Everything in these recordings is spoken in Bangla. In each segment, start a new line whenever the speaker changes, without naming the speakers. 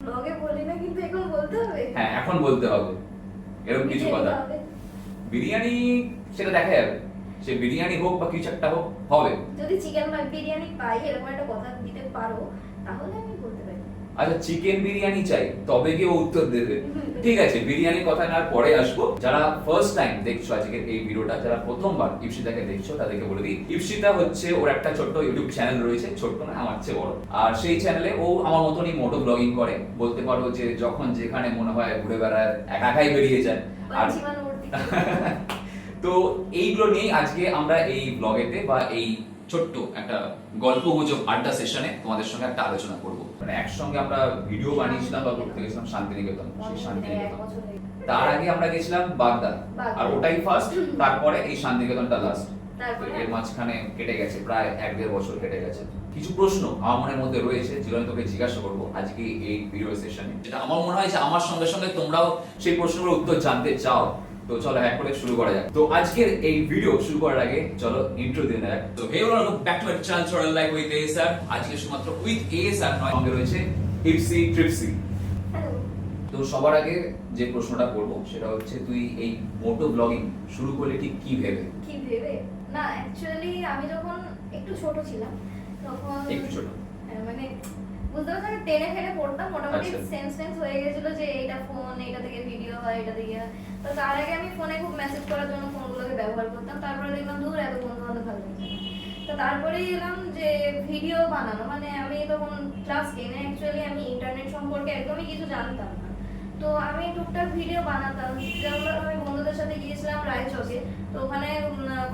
ব্লগে বলি না, কিন্তু এখন বলতে হবে।
হ্যাঁ এখন বলতে হবে, এরকম কিছু কথা। বিরিয়ানি সেটা দেখা যাবে, সে বিরিয়ানি হোক বা কিছু একটা হোক, হবে।
যদি চিকেন বিরিয়ানি পাই এরকম একটা কথা দিতে পারো তাহলে আমি বলতে পারি।
আচ্ছা চিকেন বিরিয়ানি চাই তবে কি ও উত্তর দেবে? ঠিক আছে, বিরিয়ানির কথা না পরে আসবো। যারা ফার্স্ট টাইম দেখছো আজকের এই ভিডিওটা, যারা প্রথমবার ইপসিতাকে দেখছো তাদেরকে বলে দিই, ইপসিতা হচ্ছে ওর একটা ছোট্ট ইউটিউব চ্যানেল রয়েছে, ছোট্ট না আমার চেয়ে বড়। আর সেই চ্যানেলে ও আমার মতনই মোটো ব্লগিং করে, বলতে পারো যে যখন যেখানে মনে হয় ঘুরে বেড়ায়, একাই বেরিয়ে যায়। আর তো এইগুলো নিয়েই আজকে আমরা এই ব্লগেতে বা এই ছোট্ট একটা গল্প গুজব আড্ডা সেশনে তোমাদের সঙ্গে একটা আলোচনা করব। মানে একসঙ্গে আমরা ভিডিও বানিয়েছিলাম বা ঘুরতে গেছিলাম শান্তিনিকেতন, সেই শান্তিনিকেতন। তার আগে আমরা গেছিলাম বাগদা, আর ওটাই ফার্স্ট, তারপরে এই শান্তিনিকেতনটা লাস্ট। এর মাঝখানে কেটে গেছে প্রায় 1-1.5 বছর কেটে গেছে। কিছু প্রশ্ন আমার মনের মধ্যে রয়েছে যেগুলো আমি তোকে জিজ্ঞাসা করবো আজকে এই ভিডিও সেশনে, যেটা আমার মনে হয় যে আমার সঙ্গে সঙ্গে তোমরাও সেই প্রশ্নগুলোর উত্তর জানতে চাও। তো চলো এক করে শুরু করা যাক। তো আজকের এই ভিডিও শুরু করার আগে চলো ইন্ট্রো দিয়ে নেওয়া যাক। তো hey welcome back to my channel ছোড়াল লাইফ উইথ এএসআর। আজকে শুধুমাত্র উইথ এএসআর নয়, সঙ্গে রয়েছে ইপসি ট্রিপসি। তো সবার আগে যে প্রশ্নটা করব সেটা হচ্ছে, তুই এই মোটো ব্লগিং শুরু করলে ঠিক কি ভেবে?
না অ্যাকচুয়ালি আমি যখন একটু ছোট ছিলাম তখন,
একটু ছোট
মানে বুঝতে পারছো, আমি টেনে ফেলে পড়তাম, মোটামুটি সেন্স হয়ে গেছিল যে এইটা ফোন, এইটা থেকে ভিডিও হয়, এটা থেকে। তো তার আগে আমি ফোনে খুব মেসেজ করার জন্য ফোনগুলোকে ব্যবহার করতাম। তারপরে দেখলাম দূর এত বন্ধু বান্ধব ভালো লাগছে না। তো তারপরেই এলাম যে ভিডিও বানানো, মানে আমি তখন ক্লাস 10 এ, অ্যাকচুয়ালি আমি ইন্টারনেট সম্পর্কে একদমই কিছু জানতাম না। তো আমি টুকটাক ভিডিও বানাতাম, যেমন আমি বন্ধুদের সাথে গিয়েছিলাম রায়চকে। তো ওখানে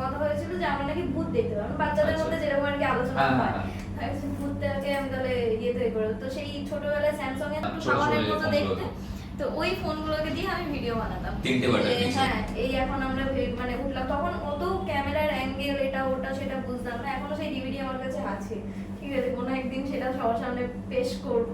কথা হয়েছিল যে আমরা নাকি ভূত দেখতে পাবো, বাচ্চাদের মধ্যে যেরকম আর কি আলোচনা হয়, ভূতটাকে আমি তাহলে ইয়েতে করে। তো সেই ছোটবেলায় স্যামসাং এর সামানের মতো দেখতে, তো ওই ফোনগুলোকে দিয়ে আমি ভিডিও বানাতাম। হ্যাঁ, এই এখন আমরা মানে উঠলাম, তখন অত ক্যামেরার অ্যাঙ্গেল এটা ওটা সেটা বুঝতাম না। এখনো সেই ডিভিডি আমার কাছে আছে, ঠিক আছে, কোনো একদিন সেটা সবার সামনে পেশ করব।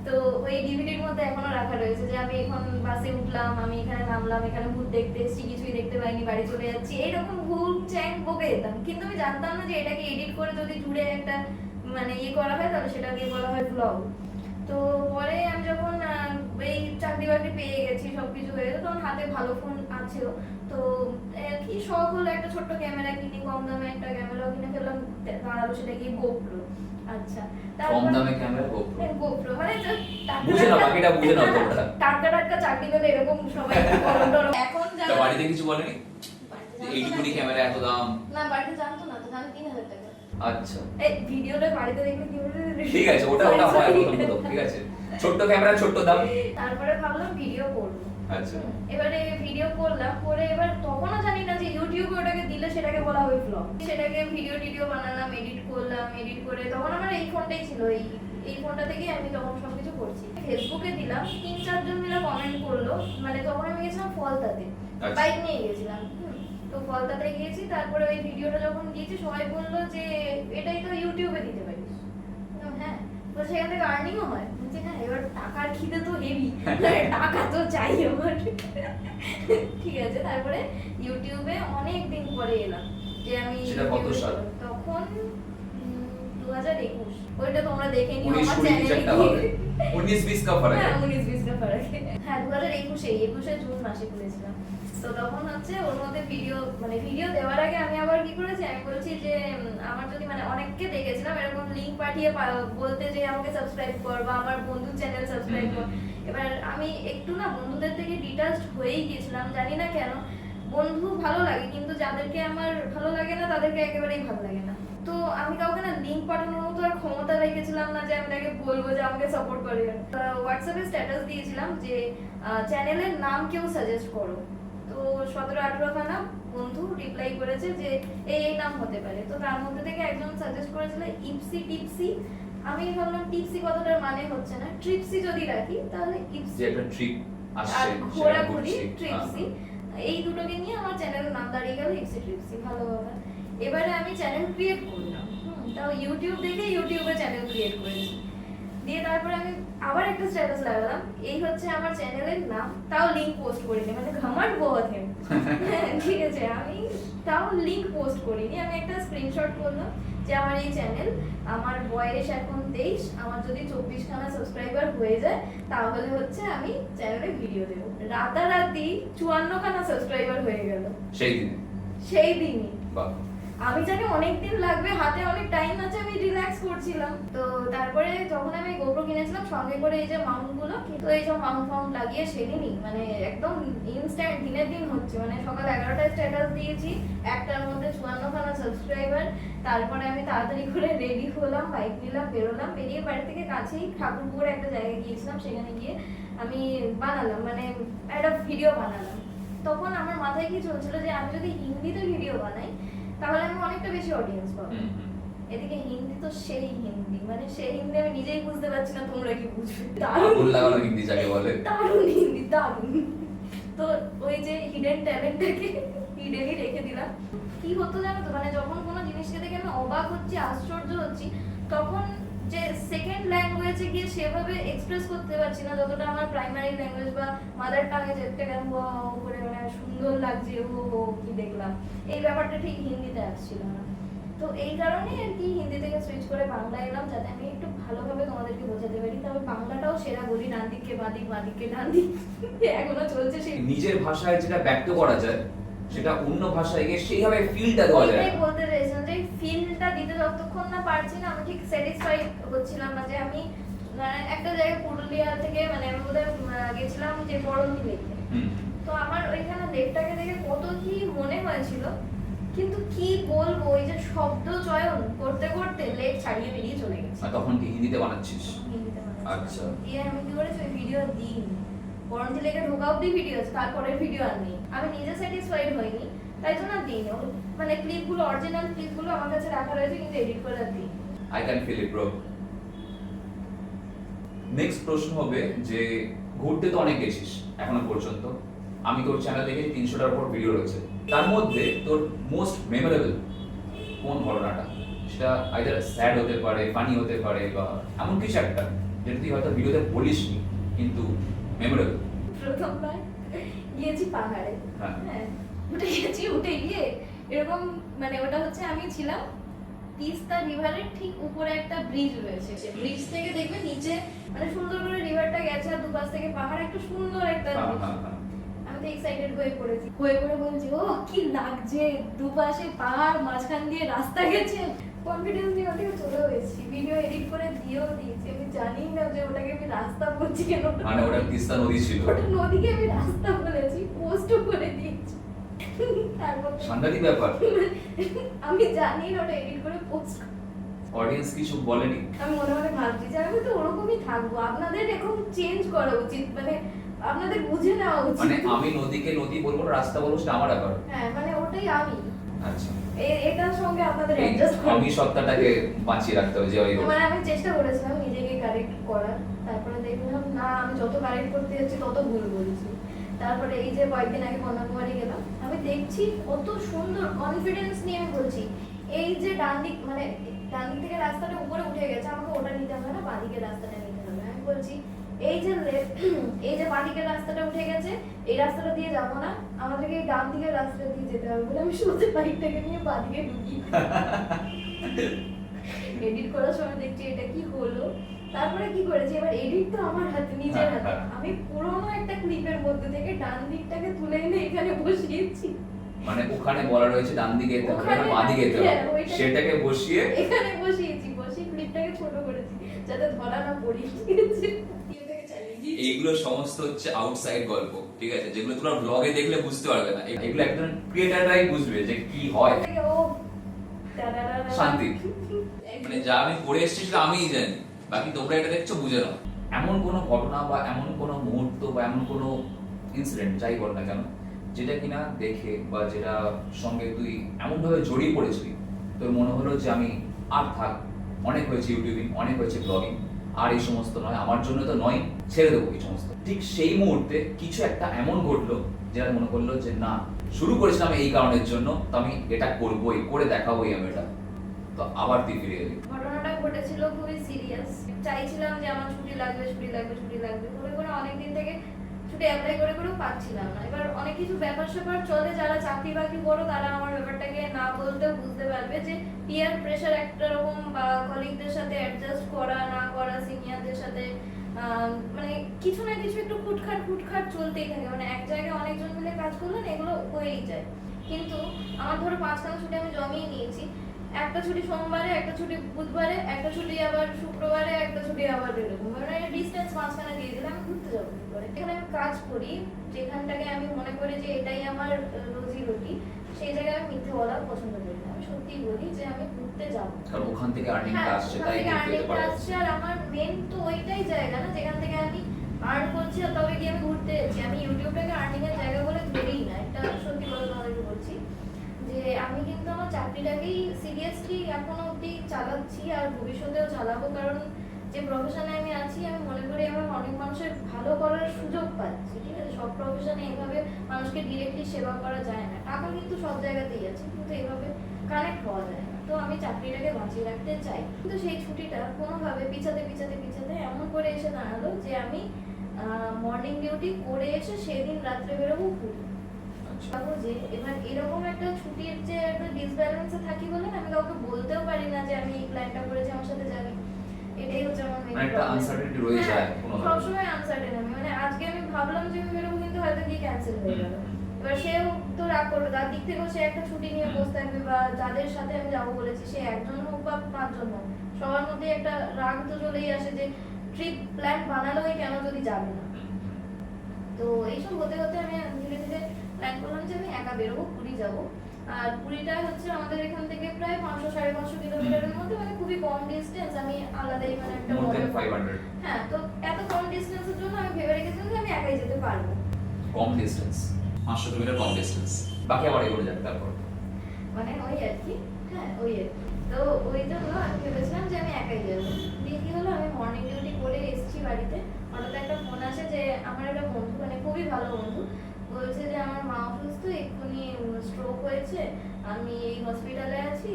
তো ওই ডিভিডির মধ্যে এখনো রাখা রয়েছে যে আমি এখন বাসে উঠলাম, আমি এখানে নামলাম, এখানে ভূত দেখতে এসেছি, কিছুই দেখতে পাইনি, বাড়ি চলে যাচ্ছি, এইরকম ভুল চ্যাং বকে যেতাম। কিন্তু আমি জানতাম না যে এটাকে এডিট করে যদি জুড়ে একটা মানে ইয়ে করা হয় তাহলে সেটাকে বলা হয় ব্লগ। তো পরে আমি যখন এই চাকরি বাকরি পেয়ে গেছি, সবকিছু হয়ে গেছে, তখন হাতে ভালো ফোন আছেও। তো কি শখ হলো একটা ছোট্ট ক্যামেরা কিনি, কম দামে একটা ক্যামেরাও কিনে ফেললাম, দাঁড়ালো সেটা কি গোপ্রো। আচ্ছা,
কম দামে ক্যামেরা
গোপ্রো মানে
বুঝে না, বাকিটা বুঝে নাও তোমরা।
টাটকা চাকরি পেলে এরকম সবাই এখন
তো বাড়িতে কিছু বলেনি এইটুকুনি ক্যামেরা এত দাম?
না, বাড়িতে জানতো না, তো আমি 3000 টাকা।
আচ্ছা,
এই ভিডিওটা বাড়িতে দেখলে কি বলে?
ঠিক আছে, ওটা হয় প্রথম, ঠিক আছে, ছোট্ট ক্যামেরা ছোট্ট দাম।
তারপরে ভাবলাম ভিডিও করব।
আচ্ছা,
এবারে ভিডিও করলাম, করে এবার তখনও জানি না যে ইউটিউবে ওটাকে দিলে সেটাকে বলা হবে ব্লগ। সেটাকে ভিডিও বানালাম, এডিট করলাম, এডিট করে তখন আমার এই ফোনটাই ছিল, এই ফোনটা থেকেই আমি তখন সবকিছু করছি। ফেসবুকে দিলাম, 3-4 জন মিলে কমেন্ট করলো, মানে তখন আমি গেছিলাম ফলতাতে, বাইক নিয়ে গেছিলাম। তো ফলতাতে গিয়েছি, তারপরে ওই ভিডিওটা যখন দিয়েছি সবাই বললো যে এটাই তো ইউটিউবে দিতে পারিস। হ্যাঁ, তো সেখান থেকে আর্নিংও হয়। বলছি হ্যাঁ, এবার টাকার খিদে তো হেভি, টাকা তো চাই আমার। ঠিক আছে, তারপরে ইউটিউবে অনেক দিন পরে এলাম যে আমি।
সেটা কত সাল?
তখন 2021। ওইটা তোমরা দেখে নিও
19
আমার
20
চ্যানেলে
একটা
গিয়ে।
হবে, 19-20 का फर्क है।
19-20 का फर्क है। হ্যাঁ, 2021 জুন মাসে খুলেছিলাম। তো তখন হচ্ছে ওর মধ্যে ভিডিও দেওয়ার আগে আমি আবার কি করেছি, আমি বলছি যে আমার যদি মানে অনেককে দেখেছিলাম এরকম লিংক পাঠিয়ে বলতে যে আমাকে সাবস্ক্রাইব কর বা আমার বন্ধুর চ্যানেল সাবস্ক্রাইব কর। এবার আমি একটু না বন্ধুদের থেকে ডিটাচড হয়েই গেছিলাম, জানি না কেন। বন্ধু ভালো লাগে, কিন্তু যাদেরকে আমার ভালো লাগে না তাদেরকে একেবারেই ভালো লাগে না। তো আমি কাউকে না লিংক পাঠানোর মতো আর ক্ষমতা রেখেছিলাম না যে আমি তাকে বলবো যে আমাকে সাপোর্ট করে। হোয়াটসঅ্যাপে স্ট্যাটাস দিয়েছিলাম যে চ্যানেলের নাম কেউ সাজেস্ট করো। তো 17-18 খানা বন্ধু রিপ্লাই করেছে যে এই নাম হতে পারে। তো তার মধ্যে থেকে একজন সাজেস্ট করেছিল ইপসি টিপসি। আমি ভাবলাম টিপসি কথাটার মানে হচ্ছে না, ট্রিপসি যদি রাখি তাহলে ইপসি,
যে একটা ট্রিপ আসছে,
আর ঘোরাঘুরি ট্রিপসি, এই দুটোকে নিয়ে আমার চ্যানেলের নাম দাঁড়িয়ে গেল ইপসি ট্রিপসি। ভালো কথা। এবারে আমি চ্যানেল ক্রিয়েট করলাম, তাও ইউটিউব দেখে ইউটিউবে চ্যানেল ক্রিয়েট করেছি। দিয়ে তারপরে আমি আবার একটা স্ট্যাটাস লাগালাম, এই হচ্ছে আমার চ্যানেলের নাম, তাও লিংক পোস্ট করিনি, মানে ঘামাট বহুত ঠিক আছে, আমি তাও লিংক পোস্ট করিনি। আমি একটা স্ক্রিনশট করলাম, যে আমার এই চ্যানেল, আমার বয়স এখন 23, আমার যদি 24খানা সাবস্ক্রাইবার হয়ে যায় তাহলে হচ্ছে আমি চ্যানেলে ভিডিও দেবো। রাতারাতি 54খানা সাবস্ক্রাইবার হয়ে গেল সেই দিনই।
বাহ,
আমি জানি অনেক দিন লাগবে, হাতে অনেক টাইম আছে, আমি রিল্যাক্স করছিলাম। তো তারপরে যখন আমি গোপ্রো কিনেছিলাম সঙ্গে করে এই যে মাউন্ট গুলো, তো এই সব মাউন্ট লাগিয়ে সেদিনই মানে একদম ইনস্ট্যান্ট দিনের দিন হচ্ছে, মানে সকাল 11টায় স্ট্যাটাস দিয়েছি, একটার মধ্যে 54খানা সাবস্ক্রাইবার। তারপরে আমি তাড়াতাড়ি করে রেডি হলাম, বাইক নিলাম, বেরোলাম, বেরিয়ে বাড়ি থেকে কাছেই ঠাকুরপুকুরে একটা জায়গায় গিয়েছিলাম, সেখানে গিয়ে আমি বানালাম, মানে একটা ভিডিও বানালাম। তখন আমার মাথায় কি চলছিল যে আমি যদি হিন্দিতে ভিডিও বানাই তাহলে আমি অনেকটা বেশি অডিয়েন্স পাবো। এদিকে হিন্দি তো সেই হিন্দি, মানে সেই হিন্দি আমি নিজেই বুঝতে পারছি না তোমরা কি বুঝবে।
দারুণ লাগানো হিন্দি যাকে বলে,
দারুণ হিন্দি, দারুণ। তো ওই যে হিডেন ট্যালেন্টটাকে হিডেনই রেখে দিলাম। কি হতো জানো তো, মানে যখন কোনো জিনিসকে দেখে আমি অবাক হচ্ছি, আশ্চর্য হচ্ছি, তখন যে সেকেন্ড ল্যাঙ্গুয়েজে গিয়ে সেভাবে এক্সপ্রেস করতে পারছি না যতটা আমার প্রাইমারি ল্যাঙ্গুয়েজ বা মাদার টাঙে যেটা কেন করে মানে সুন্দর লাগছে, ও কি দেখলাম, এই ব্যাপারটা ঠিক হিন্দিতে আসছিল না। তো এই কারণে আর কি হিন্দি থেকে সুইচ করে বাংলা এলাম, যাতে আমি একটু ভালোভাবে তোমাদেরকে বোঝাতে পারি। তবে বাংলাটাও সেরা বলি, ডান দিককে বাদিক, বাদিককে ডান দিক, এখনো চলছে সেই।
নিজের ভাষায় যেটা ব্যক্ত করা যায় সেটা অন্য ভাষায় গিয়ে সেইভাবে ফিলটা দেওয়া যায়।
এটাই বলতে চাইছিলাম যে ফিলটা দিতে যতক্ষণ না পারছি না, আমি ঠিক স্যাটিসফাই হচ্ছিলাম না যে আমি একটা জায়গায় পুরুলিয়া থেকে, মানে আমি বোধহয় গেছিলাম যে বড়ন্তি লেকে। তো আমার ওইখানে লেকটাকে দেখে কত কি মনে হয়েছিল, কিন্তু কি বলবো, ওই যে শব্দ চয়ন করতে করতে লেক ছাড়িয়ে বেরিয়ে চলে গেছে।
আর তখন কি হিন্দিতে বানাচ্ছিস?
হিন্দিতে বানাচ্ছি।
আচ্ছা।
দিয়ে আমি কি করেছি, ওই ভিডিও দিইনি, বরঞ্চ লেগে ঢোকা অব্দি ভিডিও আছে, তারপরের ভিডিও আর নেই। আমি নিজে স্যাটিসফাইড হইনি, তাই জন্য দিইনি। মানে ক্লিপগুলো, অরিজিনাল ক্লিপগুলো আমার কাছে রাখা রয়েছে, কিন্তু এডিট করে আর দিই।
I can feel it bro. Next প্রশ্ন হবে যে ঘুরতে তো অনেক গেছিস এখনো পর্যন্ত, আমি তোর চ্যানেল দেখে 300টার উপর ভিডিও রয়েছে, তার মধ্যে তোর মোস্ট মেমোরেবল কোন ঘটনাটা? সেটা আইদার স্যাড হতে পারে, ফানি হতে পারে, বা এমন কিছু একটা যেটা তুই হয়তো ভিডিওতে বলিসনি কিন্তু মেমোরেবল।
প্রথমবার গিয়েছি পাহাড়ে,
হ্যাঁ।
হ্যাঁ উঠে গেছি, উঠে গিয়ে এরকম মানে ওটা হচ্ছে আমি ছিলাম তিস্তা রিভারের ঠিক উপরে একটা ব্রিজ রয়েছে, ব্রিজ থেকে দেখবে নিচে মানে সুন্দর করে রিভারটা গেছে, আর দুপাশ থেকে পাহাড়, একটা সুন্দর একটা আমি তো এক্সাইটেড হয়ে পড়েছি, হয়ে পড়ে বলছি ও কি লাগছে, দুপাশে পাহাড়, মাঝখান দিয়ে রাস্তা গেছে, কনফিডেন্স নিয়ে ওটাকে চলে এসেছি, ভিডিও এডিট করে দিয়েও দিয়েছি। আমি জানি না যে ওটাকে আমি রাস্তা বলছি কেন,
মানে ওটা তিস্তা নদী ছিল,
ওটা নদীকে আমি রাস্তা বলেছি, পোস্টও করে দিয়েছি। তারপর
সাংঘাতিক ব্যাপার।
আমি জানি না ওটা এডিট করে পোস্ট।
অডিয়েন্স কিছু বলেনি?
আমি মনে মনে ভাবছি যে আমি তো ওরকমই থাকবো, আপনাদের এখন চেঞ্জ করা উচিত, মানে আপনাদের বুঝে নেওয়া উচিত।
মানে আমি নদীকে নদী বলবো, রাস্তা বলবো, সেটা আমার ব্যাপার।
হ্যাঁ মানে ওটাই আমি।
আচ্ছা,
এটার সঙ্গে আপনাদের অ্যাডজাস্ট করতে
আমি সত্তাটাকে বাঁচিয়ে রাখতে হবে যে ওই
মানে আমি চেষ্টা করেছিলাম নিজেকে কারেক্ট করার, তারপরে দেখলাম না আমি যত কারেক্ট করতে যাচ্ছি তত ভুল বলছি। তারপরে এই যে কয়েকদিন আগে কন্যাকুমারী গেলাম, আমি দেখছি কত সুন্দর কনফিডেন্স নিয়ে আমি বলছি এই যে ডান দিক, মানে ডান দিক থেকে রাস্তাটা উপরে উঠে গেছে, আমাকে ওটা নিতে হবে না, বাঁ দিকের রাস্তাটা নিতে হবে। আমি বলছি এই যে এই যে বাঁ দিকের রাস্তাটা উঠে গেছে, এই রাস্তাটা দিয়ে যাবো না, আমাদেরকে এই ডান দিকের রাস্তাটা দিয়ে যেতে হবে বলে আমি সোজা বাইকটাকে নিয়ে বাঁ দিকে ঢুকি। এডিট করার সময় দেখছি এটা কি হলো, তারপরে কি করেছি, এবার এডিট তো আমার হাতে, নিজের হাতে, আমি পুরোনো একটা ক্লিপের মধ্যে থেকে ডান দিকটাকে তুলে এনে এখানে বসিয়েছি।
মানে ওখানে বলা রয়েছে ডান দিকে যেতে হবে না, বাঁ দিকে যেতে হবে, সেটাকে বসিয়ে
এখানে বসিয়েছি, বসিয়ে ক্লিপটাকে ছোট করেছি যাতে ধরা না পড়ি।
এইগুলো সমস্ত হচ্ছে আউটসাইড গল্প, ঠিক আছে, যেগুলো তোমরা ব্লগে দেখলে বুঝতে পারবে না, এগুলো একজন ক্রিয়েটররাই বুঝবে যে কি হয়। শান্তি, মানে যা আমি পড়ে এসেছি সেটা আমিই জানি, বাকি তোমরা এটা দেখছো বুঝে নাও। এমন কোনো ঘটনা বা এমন কোনো মুহূর্ত বা এমন কোনো ইনসিডেন্ট যাই বল না কেন, যেটা কিনা দেখে বা যেটা সঙ্গে তুই এমন ভাবে জড়িয়ে পড়েছিলি, তোর মনে হলো যে আমি আর থাক, অনেক হয়েছে ইউটিউবিং, অনেক হয়েছে ব্লগিং, আর এই সমস্ত নয়, আমার জন্য তো নয়, ছেড়ে দেবো এই সমস্ত। ঠিক সেই মুহূর্তে কিছু একটা এমন ঘটলো যেটা মনে করলো যে না, শুরু করেছিলাম এই কারণের জন্য, তো আমি এটা করবোই, করে দেখাবোই আমি এটা, তো আবার তুই ফিরে এলি।
ঘটনাটা ঘটেছিল খুবই সিরিয়াস, চাইছিলাম যে আমার ছুটি লাগবে, ছুটি লাগবে, ছুটি লাগবে, করে করে অনেকদিন থেকে ছুটি অ্যাপ্লাই করে করেও পাচ্ছিলাম না। এবার অনেক কিছু ব্যাপার স্যাপার চলে, যারা চাকরি বাকরি করো তারা আমার ব্যাপারটাকে না বলতেও বুঝতে পারবে যে পিয়ার প্রেশার একটা রকম, বা কলিগদের সাথে অ্যাডজাস্ট করা না করা, সিনিয়রদের সাথে মানে কিছু না কিছু একটু খুটখাট চলতেই থাকে। মানে এক জায়গায় অনেকজন মিলে কাজ করলেন এগুলো হয়েই যায়। কিন্তু আমার ধরো 5খানা ছুটি আমি জমিয়ে নিয়েছি, একটা ছুটি সোমবারে, একটা ছুটি বুধবারে, একটা ছুটি আবার শুক্রবারে, একটা ছুটি আবার এরকম, মানে ডিস্টেন্স মাঝখানে দিয়ে দিলে আমি ঘুরতে যাবো কি করে? এখানে আমি কাজ করি যেখানটাকে আমি মনে করি যে এটাই আমার রুজি রুটি, সেই জায়গায় আমি মিথ্যে বলা পছন্দ করি না। আমি সত্যি বলি যে আমি ঘুরতে যাবো,
কারণ ওখান থেকে আর্নিংটা আসছে, তাই ঘুরতে যেতে পারো।
আসছে। আর আমার মেন তো ওইটাই জায়গা না যেখান থেকে আমি আর্ন করছি, আর তবে গিয়ে আমি ঘুরতে যাচ্ছি। আমি ইউটিউবটাকে আর্নিং এর জায়গা বলে ধরেই না, এটা সত্যি কথা তোমাদেরকে বলছি যে আমি কিন্তু আমার চাকরিটাকেই সিরিয়াসলি এখনো অবধি চালাচ্ছি, আর ভবিষ্যতেও চালাবো। কারণ যে প্রফেশনে আমি আছি আমি মনে করি আমার অনেক মানুষের ভালো করার সুযোগ পাচ্ছি, ঠিক আছে? সব প্রফেশনে এইভাবে মানুষকে ডিরেক্টলি সেবা করা যায় না, টাকা কিন্তু সব জায়গাতেই আছে, কিন্তু এইভাবে কানেক্ট হওয়া যায় না। তো আমি চাকরিটাকে বাঁচিয়ে রাখতে চাই, কিন্তু সেই ছুটিটা কোনোভাবে পিছাতে এমন করে এসে দাঁড়ালো যে আমি মর্নিং ডিউটি করে এসে সেদিন রাত্রে বেরোবো পুরী। ভাবো যে এবার এরকম একটা ছুটির যে একটা ডিসব্যালেন্সে থাকি বলে আমি কাউকে বলতেও পারি না যে আমি এই প্ল্যানটা করেছি আমার সাথে যাবি। এটাই হচ্ছে আমার মেইন
একটা আনসার্টেনিটি রয়ে যায় কোনো ভাবে।
সবসময় আনসার্টেন আমি, মানে আজকে আমি ভাবলাম যে আমি বেরোবো কিন্তু হয়তো গিয়ে ক্যান্সেল হয়ে গেল। এবার সেও তো রাগ করবে, তার দিক থেকেও সে একটা ছুটি নিয়ে বসে থাকবে, বা যাদের সাথে আমি যাবো বলেছি সে একজন হোক বা 5জন হোক, সবার মধ্যে একটা রাগ তো চলেই আসে যে ট্রিপ প্ল্যান বানালোই কেন যদি যাবে না। তো এইসব হতে হতে আমি ধীরে ধীরে প্ল্যান করলাম যে আমি একা বেরোবো, পুরী যাবো। আর পুরীটা হচ্ছে আমাদের এখান থেকে প্রায় 500-550 কিলোমিটারের মধ্যে, মানে খুবই কম ডিস্টেন্স। আমি আলাদাই মানে একটা হ্যাঁ, তো এত কম ডিস্টেন্সের জন্য আমি ভেবে রেখেছিলাম যে আমি একাই যেতে পারবো।
কম ডিস্টেন্স 500 কিলোমিটার কম ডিস্টেন্স, বাকি আবার এগোতে যাবে তারপর
মানে ওই আর কি, হ্যাঁ ওই আর কি। তো ওই জন্য আমি ভেবেছিলাম যে আমি একাই যাবো। দিয়ে কি হলো, আমি মর্নিং ডিউটি করে এসেছি বাড়িতে, হঠাৎ একটা ফোন আসে যে আমার একটা বন্ধু, মানে খুবই ভালো বন্ধু, বলছে যে আমার মা অসুস্থ, এক্ষুনি স্ট্রোক হয়েছে, আমি এই হসপিটালে আছি।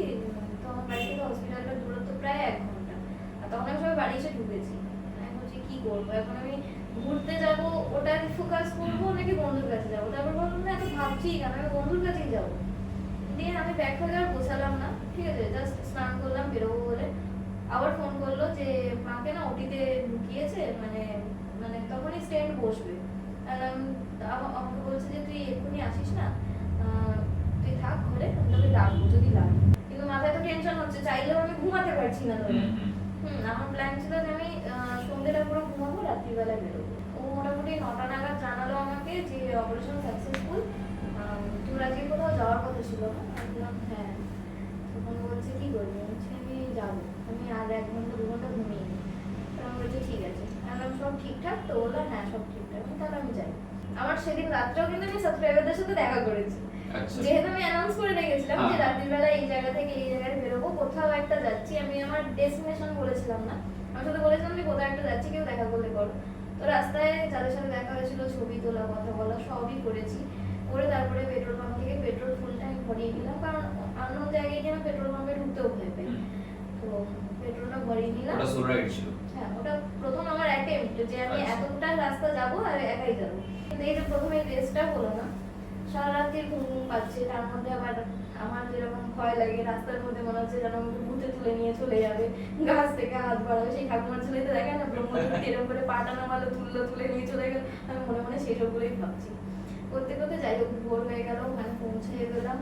তো আমার বাড়ি থেকে হসপিটালটার দূরত্ব প্রায় 1 ঘন্টা। আর তখন আমি সবাই বাড়ি এসে ঢুকেছি, আমি বলছি কি করবো এখন, আমি ঘুরতে যাবো ওটার ফোকাস করবো নাকি বন্ধুর কাছে যাবো? তারপর বললাম না, এত ভাবছি কেন, আমি বন্ধুর কাছেই যাবো। দিয়ে আমি ব্যাগ ফ্যাগ আর গোছালাম না, ঠিক আছে, জাস্ট স্নান করলাম বেরোবো বলে। আবার ফোন করলো যে মাকে না ওটিতে ঢুকিয়েছে, মানে মানে তখনই স্ট্যান্ড বসবে। আমাকে বলছে যে তুই এক্ষুনি আসিস না, তুই থাক ঘরে, আমি তোকে ডাকবো যদি লাগে। কিন্তু মাথায় তো টেনশন হচ্ছে, চাইলেও আমি ঘুমাতে পারছি না ধরে। আমার প্ল্যান ছিল যে আমি সন্ধ্যেটা পুরো ঘুমাবো, রাত্রিবেলায় বেরোবো। ও মোটামুটি 9টা নাগাদ জানালো আমাকে যে অপারেশন সাকসেসফুল, তোর আজকে কোথাও যাওয়ার কথা ছিল না? আমি বললাম হ্যাঁ। তখন বলছে কি করবি? বলছে আমি যাবো, আমি আর 1 ঘন্টা 2 ঘন্টা ঘুমিয়ে নিই। তখন বলছে ঠিক আছে। আমি সব ঠিকঠাক তো? বললাম হ্যাঁ সব ঠিকঠাক। তাহলে আমি যাই। আমার সেদিন রাত্রেও কিন্তু আমি সাবস্ক্রাইবারদের সাথে দেখা করেছি, যেহেতু আমি অ্যানাউন্স করে রেখেছিলাম যে রাত্রিবেলা এই জায়গা থেকে এই জায়গায় বেরোবো, কোথাও একটা যাচ্ছি। আমি আমার ডেস্টিনেশন বলেছিলাম না, আমি শুধু বলেছিলাম যে কোথাও একটা যাচ্ছি, কেউ দেখা করলে করো। তো রাস্তায় যাদের সাথে দেখা হয়েছিল ছবি তোলা, কথা বলা সবই করেছি। করে তারপরে পেট্রোল পাম্প থেকে পেট্রোল ফুল ট্যাঙ্ক ভরিয়ে নিলাম, কারণ অন্য জায়গায় গিয়ে আমি পেট্রোল পাম্পে ঢুকতেও ভয় পাই। তো পেট্রোলটা ভরিয়ে নিলাম।
ওটা সোলো রাইড ছিল?
হ্যাঁ, ওটা প্রথম আমার অ্যাটেম্প্ট যে আমি এতটা রাস্তা যাবো আর একাই যাবো। কিন্তু এই যে প্রথমে রেসটা হলো না, সারা রাত্রি ঘুম পাচ্ছে, তার মধ্যে আবার আমার যেরকম ভয় লাগে, রাস্তার মধ্যে মনে হচ্ছে যেন আমাকে ভূতে তুলে নিয়ে চলে যাবে, গাছ থেকে হাত বাড়াবে। সেই ঠাকুমার ছেলেতে দেখে না ব্রহ্মদেব এরকম করে পাটা নামালো, তুলে নিয়ে চলে গেল। আমি মনে মনে সেই সবগুলোই ভাবছি। করতে করতে যাই হোক ভোর হয়ে গেল, ওখানে পৌঁছে গেলাম।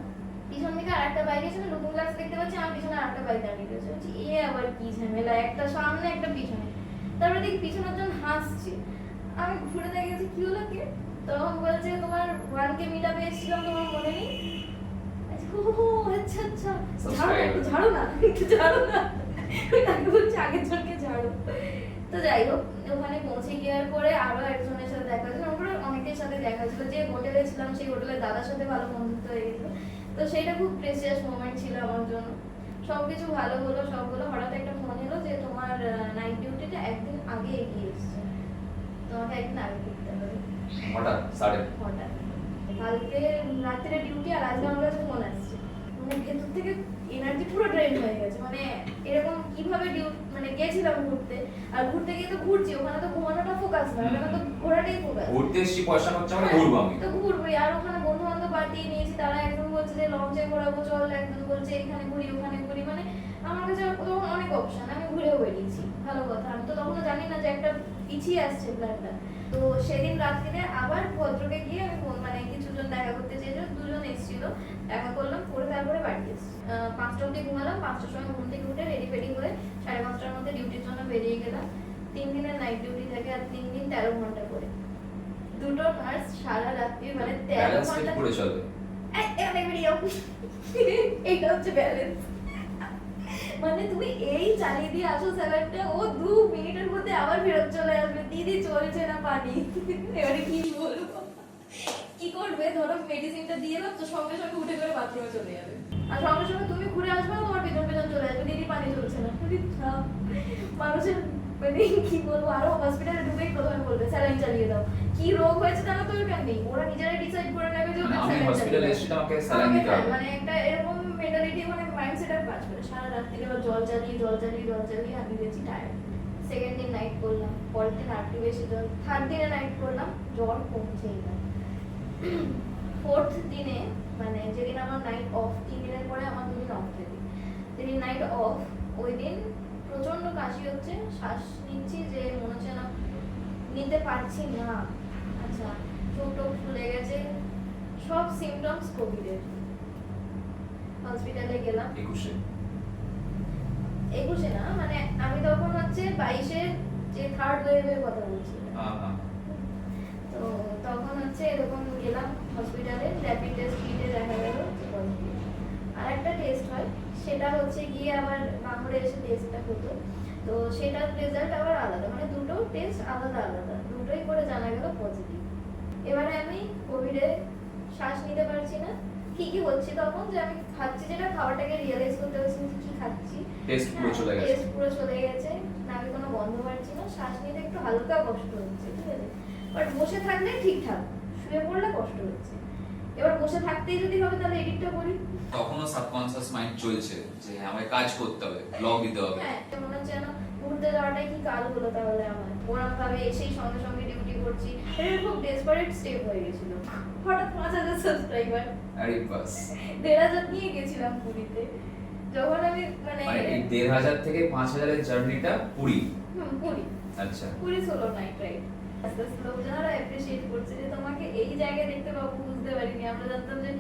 পিছন দিকে আরেকটা বাইক এসে লুকিং গ্লাস দেখতে পাচ্ছি, আমার পিছনে আরেকটা বাইক দাঁড়িয়ে রয়েছে। বলছি এ আবার কি ঝামেলা, একটা সামনে একটা পিছনে। তারপরে দেখি পিছনের জন হাসছে, আমি ঘুরে দেখেছি কি হলো কি, তখন বলছে তোমার 1K মিটআপে এসেছিলাম, তোমার মনে নেই? আচ্ছা আচ্ছা, ঝাড়ো না তাকে বলছে আগের জনকে ঝাড়ো। তো যাই হোক, ওখানে পৌঁছে গিয়ে পরে আরো একজনের সাথে দেখা হয়েছিল, ওপরে অনেকের সাথে দেখা হয়েছিল। যে হোটেলে ছিলাম সেই হোটেলের দাদার সাথে ভালো বন্ধুত্ব হয়ে গেছিল। তো সেটা খুব প্রেসিয়াস মোমেন্ট ছিল আমার জন্য। সবকিছু ভালো হলো, সব হলো। হঠাৎ একটা ফোন এলো যে তোমার নাইট ডিউটিটা একদিন আগে এগিয়ে এসছে, তোমাকে একদিন আগে করতে হবে।
হঠাৎ
কালকে রাত্রে ডিউটি, আর আজকে আমার কাছে ফোন আসছে। মানে ভেতর থেকে এনার্জি পুরো ড্রেন হয়ে গেছে। মানে এরকম কিভাবে মানে গেছিলাম ঘুরতে, আর ঘুরতে গিয়ে তো ঘুরছি, ওখানে তো ঘুমানোটা ফোকাস না, ওখানে তো ঘোরাটাই ফোকাস।
ঘুরতে এসেছি, পয়সা খরচা করে ঘুরবো আমি।
তো ঘুরবোই, আর ওখানে বন্ধু বান্ধব পাঠিয়ে নিয়েছি, তারা একজন বলছে যে লঞ্চে ঘোরাবো চল, একজন বলছে এখানে ঘুরি ওখানে ঘুরি, মানে আমার কাছে তখন অনেক অপশন, আমি ঘুরেও বেরিয়েছি। ভালো কথা, আমি তো তখনও জানি না যে একটা পিছিয়ে আসছে প্ল্যানটা। তো সেদিন রাত্রিরে আবার ভদ্রকে গিয়ে আমি মানে কিছুজন দেখা করতে চেয়েছিল, দুজন এসেছিল, দেখা করলাম, করে তারপরে বাড়ি এসেছি। 5টা অবধি ঘুমালাম, 5টার সময় ঘুম থেকে উঠে রেডি ফেডি হয়ে 5:30টার মধ্যে ডিউটির জন্য বেরিয়ে গেলাম। 3 দিনের নাইট ডিউটি থাকে, আর 3 দিন 13 ঘন্টা করে। দুটো নার্স সারা রাত্রি মানে 13 ঘন্টা
পুরো চলবে।
এইটা হচ্ছে ব্যালেন্স। মানে তুমি এই চালিয়ে দিয়ে আসো স্যালাডটা, ও 2 মিনিটের মধ্যে আবার ফেরত চলে আসবে, দিদি চলছে না পানি। এবারে কি বলবো, কি করবে? ধরো মেডিসিনটা দিয়ে এলাম তো সঙ্গে সঙ্গে উঠে করে বাথরুমে চলে যাবে, আর সঙ্গে সঙ্গে তুমি ঘুরে আসবে, তোমার পিছন পিছন চলে আসবে, দিদি পানি চলছে না। মানুষের মানে কি বলবো, আরো হসপিটালে ঢুকেই প্রথমে বলবে স্যালাইন চালিয়ে দাও। কি রোগ হয়েছে জানো তো ওর নেই, ওরা নিজেরাই ডিসাইড করে নেবে যে ওদের
আমি
স্যালাইন
হসপিটালে এসেছি, আমাকে স্যালাইন দিতে হবে।
মানে একটা এরকম মেন্টালিটি, মানে মাইন্ডসেট আপ কাজ করে। সারা রাত থেকে আবার জল চালিয়ে আমি গেছি টায়ার্ড। সেকেন্ড দিন নাইট করলাম, পরের দিন আরটি বেশি জল, থার্ড দিনে নাইট করলাম, জ্বর কমছেই না। ফোর্থ দিনে মানে যেদিন আমার নাইট অফ, 3 দিনের পরে আমার 2 দিন অফ থাকে, যেদিন নাইট অফ ওই দিন প্রচন্ড কাশি হচ্ছে, শ্বাস নিচ্ছি যে মনে হচ্ছে না নিতে পারছি না। আচ্ছা, চোখ টোক ফুলে গেছে, সব সিমটমস কোভিডের। হসপিটালে গেলাম 21 না, মানে আমি তখন হচ্ছে 22-এর যে থার্ড ওয়েভের কথা বলছি। তো তখন হচ্ছে এরকম গেলাম হসপিটালে, র্যাপিড টেস্ট কিটে দেখা গেল পজিটিভ। আর একটা টেস্ট হয়, সেটা হচ্ছে গিয়ে আবার বাংলাদেশে এসে টেস্টটা হতো, তো সেটার রেজাল্ট আবার আলাদা, মানে দুটো টেস্ট আলাদা আলাদা, দুটোই করে জানা গেল পজিটিভ। এবারে আমি কোভিডে শ্বাস নিতে পারছি না, ঠিকই হচ্ছে তখন যে আমি খাচ্ছি যেটা, খাবারটাকে রিয়েলাইজ করতে পারছি যে কি খাচ্ছি।
টেস্ট পুরো চলে গেছে,
টেস্ট পুরো চলে গেছে, নাকে কোনো গন্ধ পাচ্ছি না, শ্বাস নিতে একটু হালকা কষ্ট হচ্ছে, ঠিক আছে, বাট বসে থাকলে ঠিকঠাক, শুয়ে পড়লে কষ্ট হচ্ছে। এবার বসে থাকতেই যদি হবে তাহলে এডিটটা করি।
তখনও সাবকনসিয়াস মাইন্ড চলছে যে আমাকে কাজ করতে হবে, ব্লগ দিতে হবে।
হ্যাঁ, মনে হচ্ছে যেন ঘুরতে যাওয়াটাই কি কাল হলো তাহলে আমার, ওরকম ভাবে এসেই সঙ্গে সঙ্গে ডিউটি করছি, এটা খুব ডেসপারেট স্টেপ হয়ে গেছিল। হঠাৎ 5,000 সাবস্ক্রাইবার,
আরে বাস
1,500 নিয়ে গেছিলাম পুরীতে, যখন আমি মানে
এই 1,500 থেকে 5,000 এর জার্নিটা পুরী।
পুরী,
আচ্ছা,
পুরী সোলো নাইট রাইড। আস্তে আস্তে লোকজনরা অ্যাপ্রিশিয়েট করছে যে তোমাকে এই জায়গায় দেখতে পাবো, বুঝতে পারিনি। আমরা জানতাম যে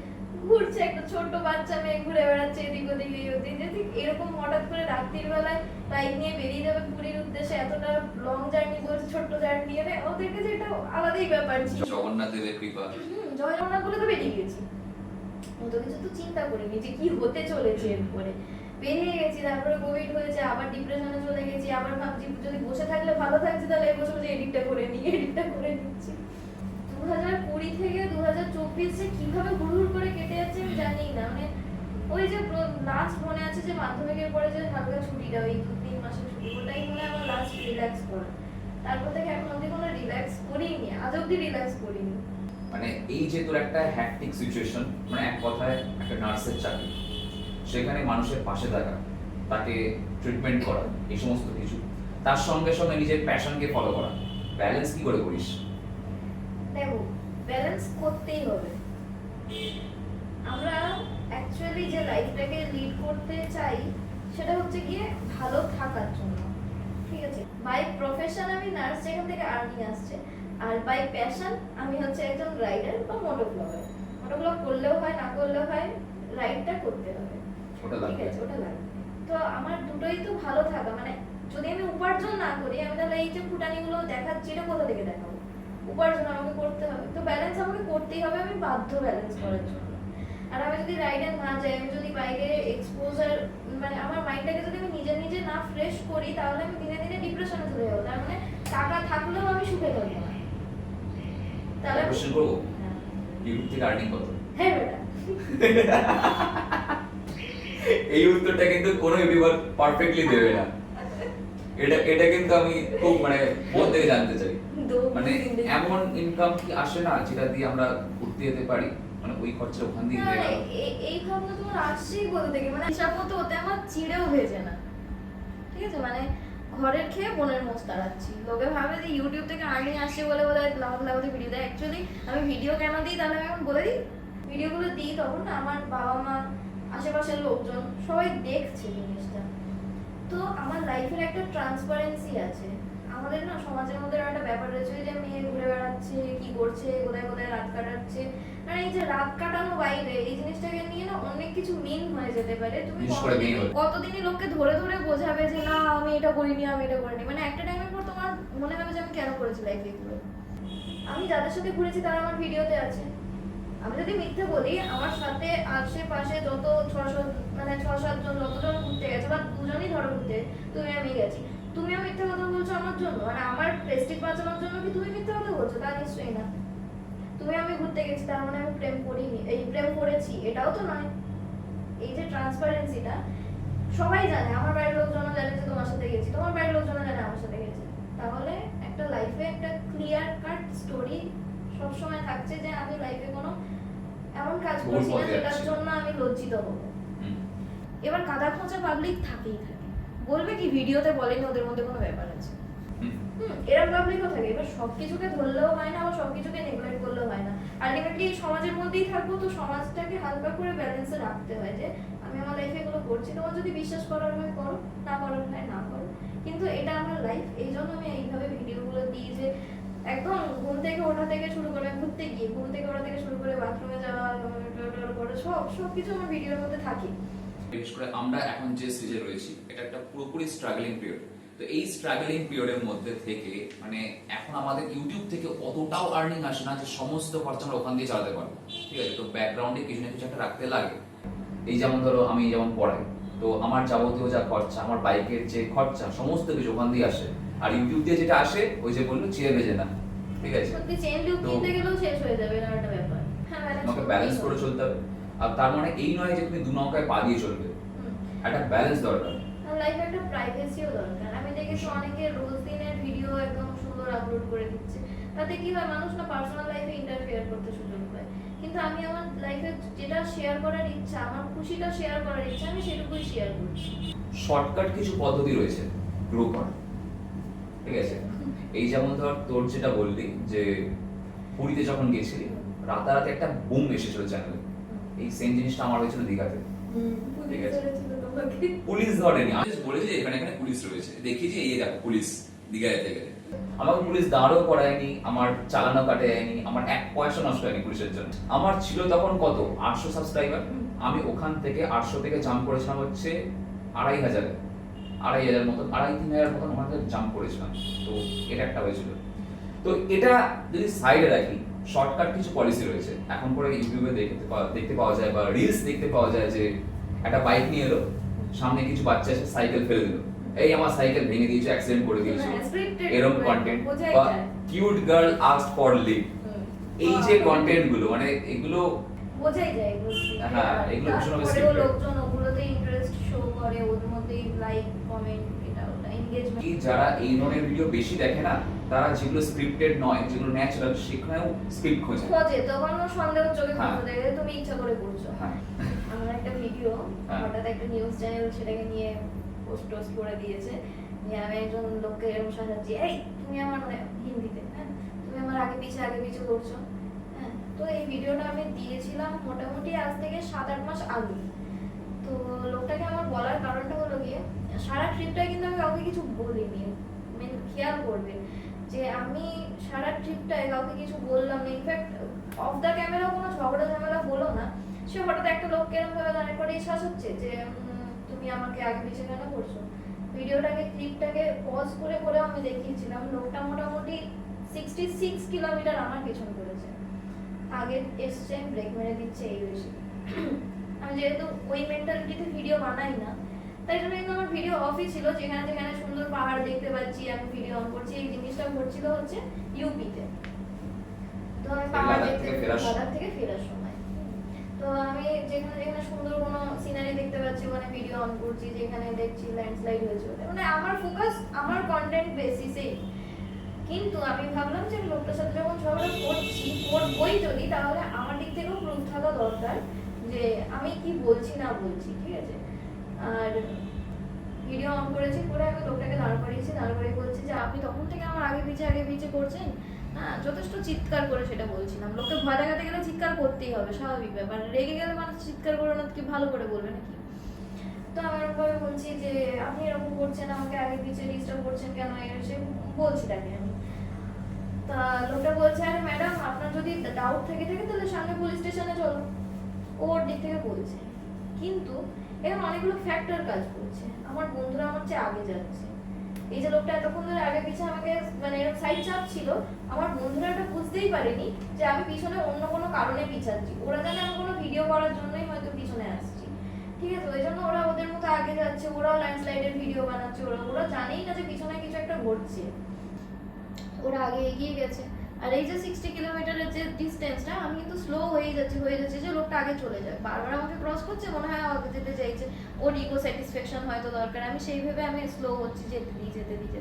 ঘুরছে একটা ছোট্ট বাচ্চা মেয়ে, ঘুরে বেড়াচ্ছে এদিক ওদিক এই ওদিক, যে ঠিক এরকম হঠাৎ করে রাত্রির বেলায় বাইক নিয়ে বেরিয়ে যাবে পুরীর উদ্দেশ্যে, এতটা লং জার্নি করছে, ছোট্ট জার্নি, মানে ওদের কাছে এটা আলাদাই ব্যাপার ছিল।
জগন্নাথ দেবের কৃপা।
জয় জগন্নাথ বলে তো বেরিয়ে গেছি, অত কিছু তো চিন্তা করিনি যে কি হতে চলেছে এরপরে। বেরিয়ে গেছি, তারপরে কোভিড হয়েছে, আবার ডিপ্রেশনে চলে গেছি, আবার ভাবছি যদি বসে থাকলে ভালো থাকছে তাহলে এই বছর যে এডিটটা করে নিচ্ছি। 2020 থেকে 2024 কিভাবে হুড় করে কেটে যাচ্ছে আমি জানি না, মানে ওই যে লাস্ট মনে আছে যে মাধ্যমিকের পরে যে হালকা ছুটিটা, ওই 2-3 মাসের ছুটি, ওটাই মনে হয় আমার লাস্ট রিল্যাক্স করা। তারপর থেকে এখন অবধি কোনো রিল্যাক্স করিনি, আজ অবধি রিল্যাক্স করিনি।
মানে এই যে তোর একটা হ্যাকটিক সিচুয়েশন, মানে এক কথায় একটা নার্সের চাকরি, সেখানে মানুষের পাশে থাকা, তাকে ট্রিটমেন্ট করা, এই সমস্ত কিছু, তার সঙ্গে সঙ্গে নিজের প্যাশনকে ফলো করা, ব্যালেন্স কি করে করিস?
দেখো, ব্যালেন্স করতেই হবে। আমরা অ্যাকচুয়ালি যে লাইফটাকে লিড করতে চাই সেটা হচ্ছে গিয়ে ভালো থাকার জন্য, ঠিক আছে। বাই প্রফেশন আমি নার্স, যেখান থেকে আর্নিং আসছে, আর বাই প্যাশন আমি হচ্ছে একজন রাইডার বা মোটোব্লগার। মোটোব্লগ করলেও হয়, না করলেও হয়, রাইডটা করতে হবে, ঠিক আছে, ওটা লাগবে। তো আমার দুটোই তো ভালো থাকা, মানে যদি আমি উপার্জন না করি, আমি তাহলে এই যে ফুটানিগুলো দেখাচ্ছি এটা কোথা থেকে দেখাবো? উপার্জন আমাকে করতে হবে, তো ব্যালেন্স আমাকে করতেই হবে, আমি বাধ্য ব্যালেন্স করার জন্য। আর আমি যদি রাইডে না যাই, আমি যদি বাইরে এক্সপোজার, মানে আমার মাইন্ডটাকে যদি আমি নিজে না ফ্রেশ করি, তাহলে আমি দিনে দিনে ডিপ্রেশনে চলে যাবো। তার মানে টাকা থাকলেও আমি সুখে থাকবো না। তাহলে
কোশ্চেন করব, ইউটিউব থেকে আর্নিং কত?
হ্যাঁ বেটা,
এই উত্তরটা কিন্তু কোনো ইউটিউবার পারফেক্টলি দেবে না। এটা কিন্তু আমি খুব মানে মন থেকে জানতে চাই, মানে এমন ইনকাম কি আসে না যেটা দিয়ে আমরা ঘুরতে যেতে পারি? মানে ওই খরচা ওখান দিয়ে
না,
হয়ে গেল।
এই ভাবনা তোমার আসছেই কোথা থেকে, মানে হিসাব মতো ওতে আমার চিড়েও ভেজে না, ঠিক আছে, মানে ঘরের খেয়ে বোনের মোষ তাড়াচ্ছি। লোকে ভাবে যে ইউটিউব থেকে আর্নিং আসছে বলে বোধহয় লাভ লাভতে ভিডিও দেয়। অ্যাকচুয়ালি আমি ভিডিও কেন দিই তাহলে আমি এখন বলে দিই, ভিডিওগুলো দিই তখন না আমার বাবা মা আশেপাশের লোকজন সবাই দেখছে জিনিসটা। তো আমার লাইফের একটা ট্রান্সপারেন্সি আছে। আমাদের না সমাজের মধ্যে একটা ব্যাপার রয়েছে যে মেয়ে ঘুরে বেড়াচ্ছে, কি করছে, কোথায় কোথায় রাত কাটাচ্ছে, মানে এই যে রাত কাটানো বাইরে এই জিনিসটাকে নিয়ে না অনেক কিছু মিন হয়ে যেতে পারে। তুমি
বিশেষ করে মেয়ে হলে।
কতদিনই লোককে ধরে ধরে বোঝাবে যে না আমি এটা করিনি, আমি এটা করিনি, মানে একটা টাইমের পর তোমার মনে হবে যে আমি কেন করেছি লাইফে এগুলো। আমি যাদের সাথে ঘুরেছি তারা আমার ভিডিওতে আছে। আমি যদি মিথ্যে বলি, আমার সাথে আশেপাশে যত 6-7 জন যতজন ঘুরতে গেছে বা দুজনই ধরো ঘুরতে, তুমি আমি গেছি, তুমিও মিথ্যে কথা বলছো আমার জন্য, মানে আমার প্রেস্টিজ বাঁচানোর জন্য কি তুমি মিথ্যে কথা বলছো? তা নিশ্চয়ই না। তুমি আমি ঘুরতে গেছি তার মানে আমি প্রেম করিনি, এই প্রেম করেছি এটাও তো নয়। এই যে ট্রান্সপারেন্সিটা সবাই জানে, আমার বাড়ির লোকজন জানে যে তোমার সাথে গেছি, তোমার বাড়ির লোকজন জানে আমার সাথে গেছি, তাহলে একটা লাইফে একটা ক্লিয়ার কাট স্টোরি সবসময় থাকছে যে আমি লাইফে কোনো এমন কাজ
ভুল
করছি না
পথে
যেটার
যাচ্ছি।
জন্য আমি লজ্জিত হবো।
হুম।
এবার কাদা খোঁচা পাবলিক থাকেই থাকে, বলবে কি ভিডিওতে বলেনি ওদের মধ্যে কোনো ব্যাপার আছে।
হুম।
এরকম পাবলিকও থাকে। এবার সবকিছুকে ধরলেও হয় না, আবার সবকিছুকে নেগলেক্ট করলেও হয় না। আলটিমেটলি সমাজের মধ্যেই থাকবো, তো সমাজটাকে হালকা করে ব্যালেন্সে রাখতে হয় যে আমি আমার লাইফে এগুলো করছি, তোমার যদি বিশ্বাস করার হয় করো, না করার হয় না করো, কিন্তু এটা আমার লাইফ। এই জন্য আমি এইভাবে ভিডিওগুলো দিই যে একদম ঘুম থেকে ওঠা থেকে শুরু করে ঘুরতে গিয়ে, ঘুম থেকে ওঠা থেকে শুরু করে বাথরুমে যাওয়া করে সবকিছু আমার ভিডিওর মধ্যে থাকে।
বিশেষ করে আমরা এখন যে স্টেজে রয়েছি এটা একটা পুরোপুরি স্ট্রাগলিং পিরিয়ড। তো এই স্ট্রাগলিং পিরিয়ডের মধ্যে থেকে মানে এখন আমাদের ইউটিউব থেকে অতটাও আর্নিং আসে না যে সমস্ত খরচা আমরা ওখান দিয়ে চালাতে পারবো, ঠিক আছে। তো ব্যাকগ্রাউন্ডে কিছু না কিছু একটা রাখতে লাগে। এই যেমন ধরো আমি যেমন পড়াই, তো আমার যাবতীয় যা খরচা, আমার বাইকের যে খরচা, সমস্ত কিছু ওখান দিয়ে আসে। আর ইউটিউব দিয়ে যেটা আসে ওই যে বললো চেয়ে ভেজে না, ঠিক আছে।
সত্যি চেন লুক
তো
কিনতে গেলেও শেষ হয়ে যাবে এরকম একটা ব্যাপার। হ্যাঁ,
তোমাকে ব্যালেন্স করে চলতে হবে। আর তার মানে এই নয় যে তুমি দু নৌকায় পা দিয়ে চলবে, একটা ব্যালেন্স দরকার।
লাইফে একটা প্রাইভেসিও দরকার। আমি দেখেছি অনেকে রোজ দিনের ভিডিও একদম সুন্দর আপলোড করে দিচ্ছে, তাতে কি হয় মানুষ না পার্সোনাল লাইফে ইন্টারফেয়ার করতে সুযোগ পায়। কিন্তু আমি আমার লাইফে যেটা শেয়ার করার ইচ্ছা, আমার খুশিটা শেয়ার করার ইচ্ছা, আমি সেটুকুই শেয়ার করছি।
শর্টকাট কিছু পদ্ধতি রয়েছে গ্রো করার, ঠিক আছে। এই যেমন ধর তোর যেটা বললি যে পুরীতে যখন গেছিলি রাতারাতি একটা বুম এসেছিল চ্যানেলে, এই সেম জিনিসটা আমার হয়েছিল দীঘাতে। ঠিক আছে। পুলিশ ধরেনি, আমি just বলেছি যে এখানে এখানে পুলিশ রয়েছে, দেখিয়েছি এই দেখো পুলিশ দীঘায় যেতে গেলে। আমাকে পুলিশ দাঁড়ও করায়নি, আমার চালানো কাটায়নি, আমার এক পয়সা নষ্ট হয়নি পুলিশের জন্য। আমার ছিল তখন কত 800 সাবস্ক্রাইবার, আমি ওখান থেকে 800 থেকে জাম্প করেছিলাম হচ্ছে 2500 মতন, 2500-3000 মতন ওখান থেকে জাম্প করেছিলাম। তো এটা একটা হয়েছিল। তো এটা যদি সাইডে রাখি, শর্টকাট কিছু পলিসি রয়েছে এখন করে ইউটিউবে দেখতে পাওয়া যায় বা রিলস দেখতে পাওয়া যায় যে একটা বাইক নিয়ে এলো, সামনে কিছু বাচ্চা এসে সাইকেল ফেলে দিল, এই আমার সাইকেল ভেঙে দিয়েছে, অ্যাক্সিডেন্ট করে দিয়েছে, এরকম কন্টেন্ট। বা cute girl asked for leave, এই যে কন্টেন্ট গুলো মানে এগুলো
বোঝাই যায় এগুলো।
হ্যাঁ, এগুলো ভীষণ
তারপরেও
scripted।
লোকজন ওগুলোতে ইন্টারেস্ট শো করে, ওর মধ্যেই লাইক কমেন্ট এটা ওটা এনগেজমেন্ট।
কি যারা এই ধরনের ভিডিও বেশি দেখে না, তারা যেগুলো স্ক্রিপ্টেড নয়, যেগুলো ন্যাচারাল, সেখানেও স্ক্রিপ্ট খোঁজে।
তখন সন্দেহ চোখে
হ্যাঁ।
পড়তে দেখে তুমি ইচ্ছা করে করছো।
হ্যাঁ।
আমার একটা ভিডিও
হ্যাঁ।
হঠাৎ একটা নিউজ চ্যানেল সেটাকে নিয়ে পোস্ট করে দিয়েছে যে আমি একজন লোককে এরকম সাজাচ্ছি, এই তুমি আমার মানে হিন্দিতে, হ্যাঁ তুমি আমার আগে পিছে করছো। হ্যাঁ, তো এই ভিডিওটা আমি দিয়েছিলাম মোটামুটি আজ থেকে 7-8 মাস আগে। তো লোকটাকে আমার বলার কারণটা হলো গিয়ে সারা ট্রিপটা কিন্তু আমি কাউকে কিছু বলিনি। খেয়াল করবে যে আমি সারা ট্রিপটায় কাউকে কিছু বললাম না, ইনফ্যাক্ট অফ দ্য ক্যামেরাও কোনো ঝগড়া ঝামেলা হলো না। সে হঠাৎ একটা লোককে এরকম ভাবে দাঁড়িয়ে করে শাসাচ্ছে যে তুমি আমাকে আগে পিছে কেন করছো। ভিডিওটাকে ক্লিপটাকে পজ করে করেও আমি দেখিয়েছিলাম। লোকটা মোটামুটি 66 কিলোমিটার আমার পিছন করেছে, আগে এসছে ব্রেক মেরে দিচ্ছে, এই বেশি। আমি যেহেতু ওই মেন্টালিটিতে ভিডিও বানাই না, তাই জন্য কিন্তু আমার ভিডিও অফই ছিল। যেখানে যেখানে সুন্দর পাহাড় দেখতে পাচ্ছি আমি ভিডিও অন করছি। এই জিনিসটা ঘটছিল হচ্ছে ইউপিতে। তো আমি পাহাড়
লাদাখ
দেখতে
থেকে ফেরার
লাদাখ থেকে ফেরার সময়, তো আমি যেখানে যেখানে সুন্দর কোনো সিনারি দেখতে পাচ্ছি ওখানে ভিডিও অন করছি, যেখানে দেখছি ল্যান্ডস্লাইড হয়েছে, মানে আমার ফোকাস আমার কন্টেন্ট বেসিসেই। কিন্তু আমি ভাবলাম যে লোকটার সাথে যখন ঝগড়া করবোই যদি, তাহলে আমার দিক থেকেও প্রুফ থাকা দরকার যে আমি কি বলছি না বলছি, ঠিক আছে। আর ভিডিও অন করেছি, করে আমি লোকটাকে দাঁড় করিয়ে বলছি যে আপনি তখন থেকে আমার আগে পিছে করছেন। হ্যাঁ, যথেষ্ট চিৎকার করে সেটা বলছিলাম। লোককে ভয় দেখাতে গেলে চিৎকার করতেই হবে, স্বাভাবিক ব্যাপার। রেগে গেলে মানুষ চিৎকার করে না কি ভালো করে বলবে নাকি? তো আমি এরকমভাবে বলছি যে আপনি এরকম করছেন, আমাকে আগে পিছে ডিস্টার্ব করছেন কেন, সে বলছি তাকে আমি। তা লোকটা বলছে আরে ম্যাডাম আপনার যদি ডাউট থেকে তাহলে সামনে পুলিশ স্টেশনে চলো, ওর দিক থেকে বলছে। কিন্তু এখন অনেকগুলো ফ্যাক্টর কাজ করছে। আমার বন্ধুরা আমার চেয়ে আগে যাচ্ছে। এই যে লোকটা এতক্ষণ ধরে আগে পিছে আমাকে মানে এরকম সাইড চাপছিল, আমার বন্ধুরা এটা বুঝতেই পারেনি যে আমি পিছনে অন্য কোনো কারণে পিছাচ্ছি। ওরা জানে আমি কোনো ভিডিও করার জন্যই হয়তো পিছনে আসছি, ঠিক আছে। ওই জন্য ওরা ওদের মতো আগে যাচ্ছে, ওরাও ল্যান্ডস্লাইডের ভিডিও বানাচ্ছে, ওরা জানেই না যে পিছনে কিছু একটা ঘটছে, ওরা আগে এগিয়ে গেছে। আর এই যে 60 কিলোমিটারের যে ডিস্টেন্সটা, আমি কিন্তু স্লো হয়ে যাচ্ছি যে লোকটা আগে চলে যায়, বারবার আমাকে ক্রস করছে, মনে হয় আগে যেতে চাইছে, ওর ইগো স্যাটিসফ্যাকশন হয়তো দরকার। আমি সেই ভেবে আমি স্লো হচ্ছি, যেতে দিই।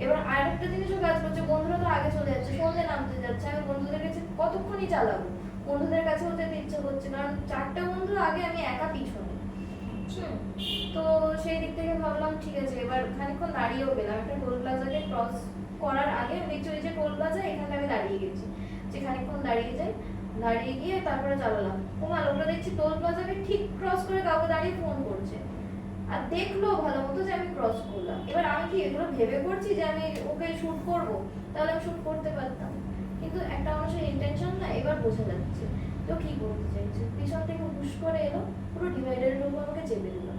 এবার আরেকটা জিনিসও কাজ করছে, বন্ধুরা তো আগে চলে যাচ্ছে, সন্ধ্যে নামতে যাচ্ছে, আমি বন্ধুদের কাছে কতক্ষণই চালাবো, বন্ধুদের কাছেও যেতে ইচ্ছে করছে, কারণ 4টা বন্ধু আগে, আমি একা পিছনে। তো সেই দিক থেকে ভাবলাম ঠিক আছে, এবার খানিকক্ষণ দাঁড়িয়েও গেলাম। একটা টোল প্লাজাকে ক্রস করার আগে দেখছি ওই যে টোল প্লাজা, এখানে আমি দাঁড়িয়ে গেছি, যে খানিকক্ষণ দাঁড়িয়ে গিয়ে তারপরে চালালাম। লোকটা দেখছি টোল প্লাজাকে ঠিক ক্রস করে কাউকে দাঁড়িয়ে ফোন করছে, আর দেখলো ভালো মতো যে আমি ক্রস করলাম। এবার আমি কি এগুলো ভেবে করছি যে আমি ওকে শুট করব? তাহলে আমি শুট করতে পারতাম, কিন্তু একটা মানুষের ইন্টেনশন না এবার বোঝা যাচ্ছে তো কি করতে চাইছে। পিছন থেকে হুশ করে এলো, পুরো ডিভাইডারের উপর আমাকে চেপে দিল।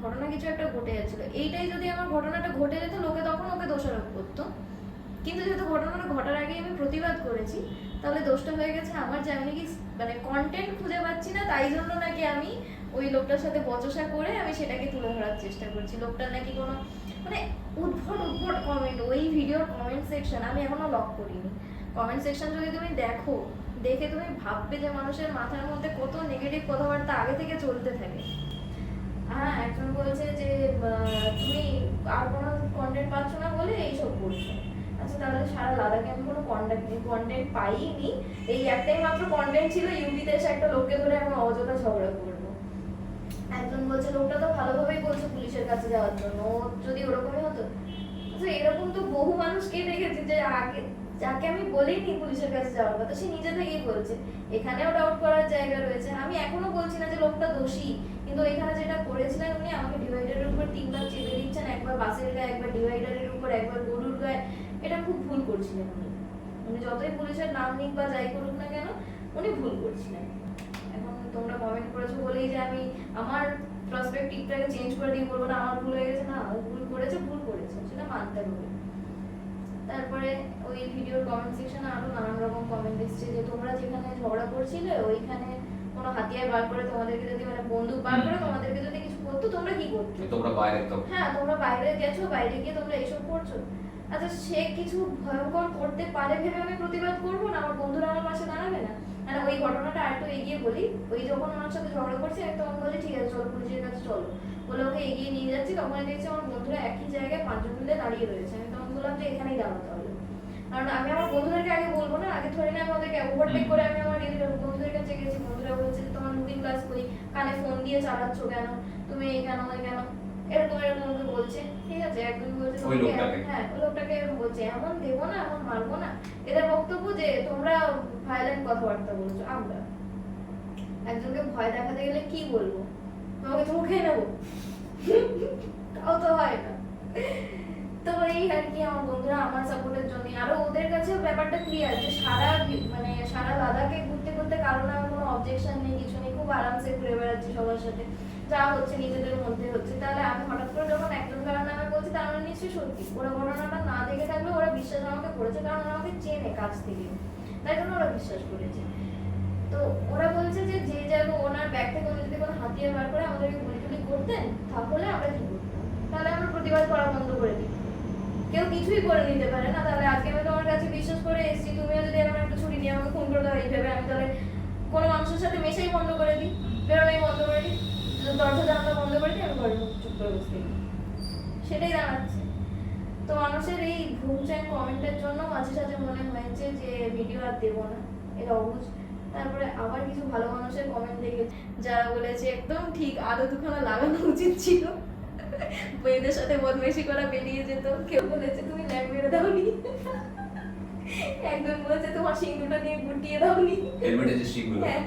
ঘটনা কিছু একটা ঘটে যাচ্ছিল, এইটাই যদি আমার ঘটনাটা ঘটে যেত, লোকে তখন ওকে দোষারোপ করতো। কিন্তু যেহেতু ঘটনাটা ঘটার আগে আমি প্রতিবাদ করেছি, তাহলে দোষটা হয়ে গেছে আমার, যে আমি নাকি মানে কন্টেন্ট খুঁজে পাচ্ছি না, তাই জন্য নাকি আমি ওই লোকটার সাথে বচসা করে আমি সেটাকে তুলে ধরার চেষ্টা করছি। লোকটার নাকি কোনো মানে উদ্ভট কমেন্ট, ওই ভিডিওর কমেন্ট সেকশন আমি এখনো লক করিনি। কমেন্ট সেকশন যদি তুমি দেখে তুমি ভাববে যে মানুষের মাথার মধ্যে কত নেগেটিভ কথাবার্তা আগে থেকে চলতে থাকে। হ্যাঁ, একজন বলছে যে তুমি আর কোনো কন্টেন্ট পাচ্ছ না বলে এইসব করছো। আচ্ছা, তাহলে সারা লাদাখে আমি কোনো কন্টেন্ট পাইনি, এই একটাই মাত্র কন্টেন্ট ছিল ইউপিতে এসে একটা লোককে ধরে আমি অযথা ঝগড়া করবো। একজন বলছে লোকটা তো ভালোভাবেই বলছে পুলিশের কাছে যাওয়ার জন্য, ও যদি ওরকমই হতো। আচ্ছা, এরকম তো বহু মানুষকে দেখেছি যে আগে যাকে আমি বলিনি পুলিশের কাছে যাওয়ার কথা, সে নিজে থেকেই বলছে। এখানেও ডাউট করার জায়গা রয়েছে। আমি এখনো বলছি না যে লোকটা দোষী, কিন্তু এখানে যেটা করেছিলেন উনি আমাকে ডিভাইডারের উপর 3বার চেপে দিচ্ছেন, একবার বাসের গায়ে, একবার ডিভাইডারের উপর, একবার গরুর গায়ে। এটা খুব ভুল করছিলেন উনি যতই পুলিশের নাম নিক বা যাই করুক না কেন, উনি ভুল করছিলেন। এখন তোমরা কমেন্ট করেছো বলেই যে আমি আমার পার্সপেক্টিভটাকে চেঞ্জ করে দিয়ে বলবো না আমার ভুল হয়ে গেছে, না, ও ভুল করেছে সেটা মানতে হবে। তারপরে ওই ভিডিওর কমেন্ট সেকশনে আরো নানান রকম কমেন্ট এসেছে যে তোমরা যেখানে ঝগড়া করছিলে ওইখানে কোনো হাতিয়ার বার করে তোমাদেরকে যদি মানে বন্দুক বার করে তোমাদেরকে যদি কিছু করতো তোমরা কি করতে?
তোমরা বাইরে তো,
হ্যাঁ, তোমরা বাইরে গেছো, বাইরে গিয়ে তোমরা এইসব করছো। আচ্ছা, সে কিছু ভয়ঙ্কর করতে পারে ভেবে আমি প্রতিবাদ করবো না? আমার বন্ধুরা আমার পাশে দাঁড়াবে না? মানে ওই ঘটনাটা আর একটু এগিয়ে বলি। ওই যখন আমার সাথে ঝগড়া করছে আমি তখন বলি ঠিক আছে চলো পুলিশের কাছে চলো, বলে ওকে এগিয়ে নিয়ে যাচ্ছি। তখন দেখছি আমার বন্ধুরা একই জায়গায় 5 জন মিলে দাঁড়িয়ে রয়েছে। আমি তখন বললাম যে এখানেই দাঁড়াতে হবে, কারণ আমি আমার বন্ধুদেরকে আগে বলবো না, আগে ধরে না আমি ওদেরকে ওভারটেক করে আমি আমার বন্ধুদের কাছে গেছি। বন্ধুরা বলছে যে তোমার মুভিং ক্লাস কই, কানে ফোন দিয়ে চালাচ্ছ কেন, তুমি এই কেন ওই কেন, এরকম ওকে বলছে। ঠিক আছে, একজন বলছে হ্যাঁ ওই লোকটাকে এরকম বলছে, এমন দেবো না, এমন মারবো না। এদের বক্তব্য যে তোমরা ভায়োলেন্ট কথাবার্তা বলছো। আমরা একজনকে ভয় দেখাতে গেলে কি বলবো? তোমাকে চুমু খেয়ে নেবো? তাও তো হয় না। তো এই আর কি, আমার বন্ধুরা আমার সাপোর্টের জন্য আরো ওদের কাছেও ব্যাপারটা ক্লিয়ার যে সারা লাদাখে ঘুরতে ঘুরতে কারণ আমার কোনো অবজেকশন নেই, কিছু নেই, খুব আরামসে ঘুরে বেড়াচ্ছি সবার সাথে, যা হচ্ছে নিজেদের মধ্যে হচ্ছে। তাহলে আমি হঠাৎ করে যখন একজন কারণ নামে বলছি তার মানে নিশ্চয়ই সত্যি। ওরা ঘটনাটা না দেখে থাকলে ওরা বিশ্বাস আমাকে করেছে, কারণ ওরা আমাকে চেনে কাছ থেকে, তাই জন্য ওরা বিশ্বাস করেছে। তো ওরা বলছে যে যে যাবো ওনার ব্যাগ থেকে উনি যদি কোনো হাতিয়ার বার করে আমাদেরকে গুলি করতেন তাহলে আমরা কি করতাম? তাহলে আমরা প্রতিবাদ করা বন্ধ করে দিই। কেউ কিছুই করে নিতে পারে না। তাহলে আজকে আমি তোমার কাছে বিশ্বাস করে এসেছি, তুমিও যদি এমন একটা ছুরি নিয়ে আমাকে ফোন করে দাও এইভাবে, আমি তাহলে কোনো মানুষের সাথে মেশাই বন্ধ করে দিই, বেরোনোই বন্ধ করে দিই, দরজা জানলা বন্ধ করে দিই, আমি ঘরে চুপ করে বসতে দিই। সেটাই দাঁড়াচ্ছে। তো মানুষের এই ঘুমচান কমেন্টের জন্য মাঝে সাঝে মনে হয়েছে যে ভিডিও আর দেবো না, এটা অবুঝ। তারপরে আবার কিছু ভালো মানুষের কমেন্ট দেখে যারা বলেছে একদম ঠিক, আরো দুখানা লাগানো উচিত ছিল, মেয়েদের সাথে বদমাইশি করা বেরিয়ে যেত। কেউ বলেছে তুমি ল্যাগ মেরে দাওনি, একজন বলেছে তোমার সিংগুলো নিয়ে গুটিয়ে দাওনি।
হেলমেটের যে শিপগুলো,
হ্যাঁ,